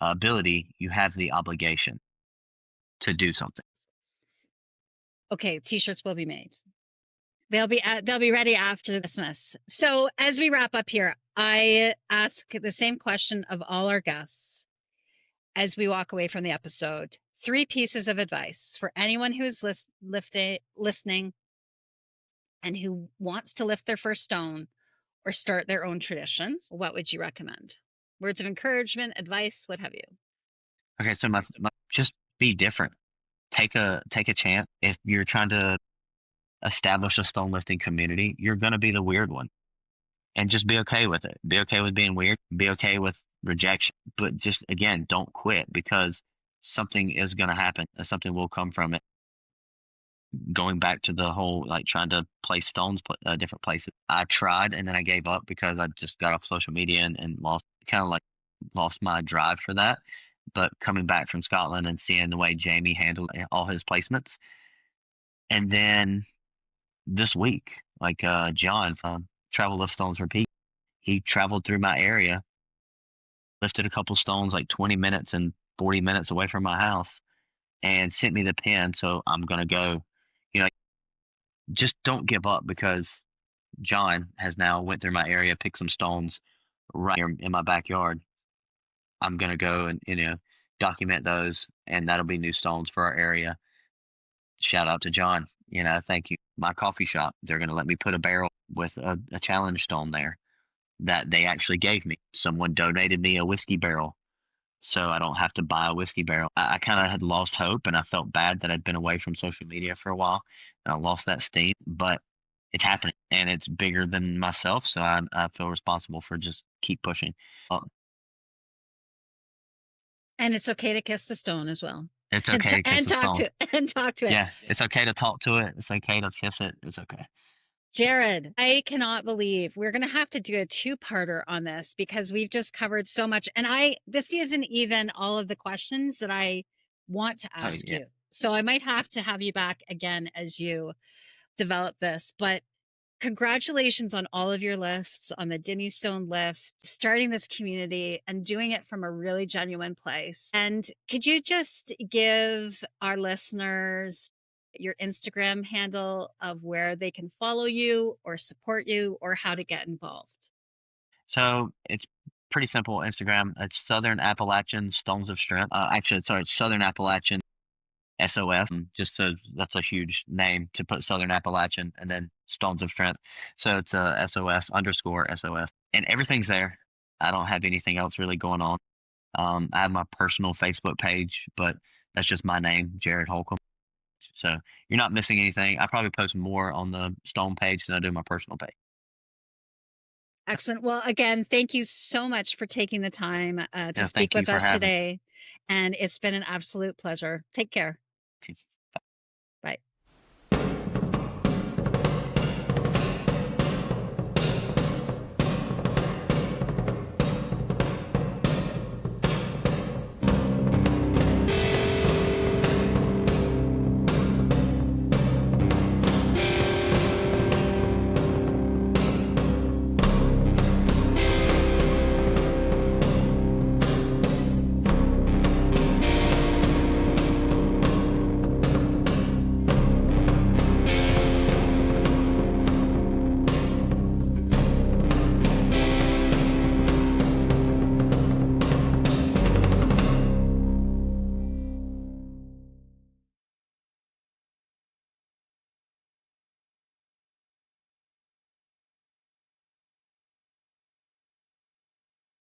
ability, you have the obligation to do something. Okay, t-shirts will be made. They'll be ready after Christmas. So as we wrap up here, I ask the same question of all our guests as we walk away from the episode. 3 pieces of advice for anyone who's listening and who wants to lift their first stone or start their own tradition. What would you recommend? Words of encouragement, advice, what have you? Okay, so my just be different. Take a chance. If you're trying to establish a stone lifting community, you're gonna be the weird one, and just be okay with it. Be okay with being weird. Be okay with rejection. But just again, don't quit, because something is gonna happen. And something will come from it. Going back to the whole like trying to place stones different places. I tried and then I gave up because I just got off social media and lost my drive for that. But coming back from Scotland and seeing the way Jamie handled all his placements, and then this week, like John from Travel Lift Stones Repeat, he traveled through my area, lifted a couple stones like 20 minutes and 40 minutes away from my house, and sent me the pin. So I'm gonna go. You know, just don't give up, because John has now went through my area, picked some stones right here in my backyard. I'm gonna go and document those, and that'll be new stones for our area. Shout out to John. Thank you. My coffee shop, they're gonna let me put a barrel with a challenge stone there that they actually gave me. Someone donated me a whiskey barrel, so I don't have to buy a whiskey barrel. I kind of had lost hope, and I felt bad that I'd been away from social media for a while, and I lost that steam. But it's happening, and it's bigger than myself, so I feel responsible for just keep pushing. Uh, And it's okay to kiss the stone as well. it's okay to kiss And the talk stone. to and talk to it. Yeah, it's okay to talk to it. It's okay to kiss it. It's okay. Jarrad, I cannot believe we're going to have to do a 2-parter on this, because we've just covered so much. And this isn't even all of the questions that I want to Oh ask yeah. you. So I might have to have you back again as you develop this. But Congratulations on all of your lifts, on the Dinny Stone lift, starting this community and doing it from a really genuine place. And could you just give our listeners your Instagram handle of where they can follow you or support you or how to get involved? So it's pretty simple. Instagram. It's Southern Appalachian Stones of Strength. Actually, sorry, it's Southern Appalachian SOS. Just so that's a huge name to put Southern Appalachian and then Stones of Strength. So it's SOS underscore SOS, and everything's there. I don't have anything else really going on. I have my personal Facebook page, but that's just my name, Jarrad Holcombe. So you're not missing anything. I probably post more on the Stone page than I do my personal page. Excellent. Well, again, thank you so much for taking the time to Yeah, speak thank you with for us having today. And it's been an absolute pleasure. Take care. me.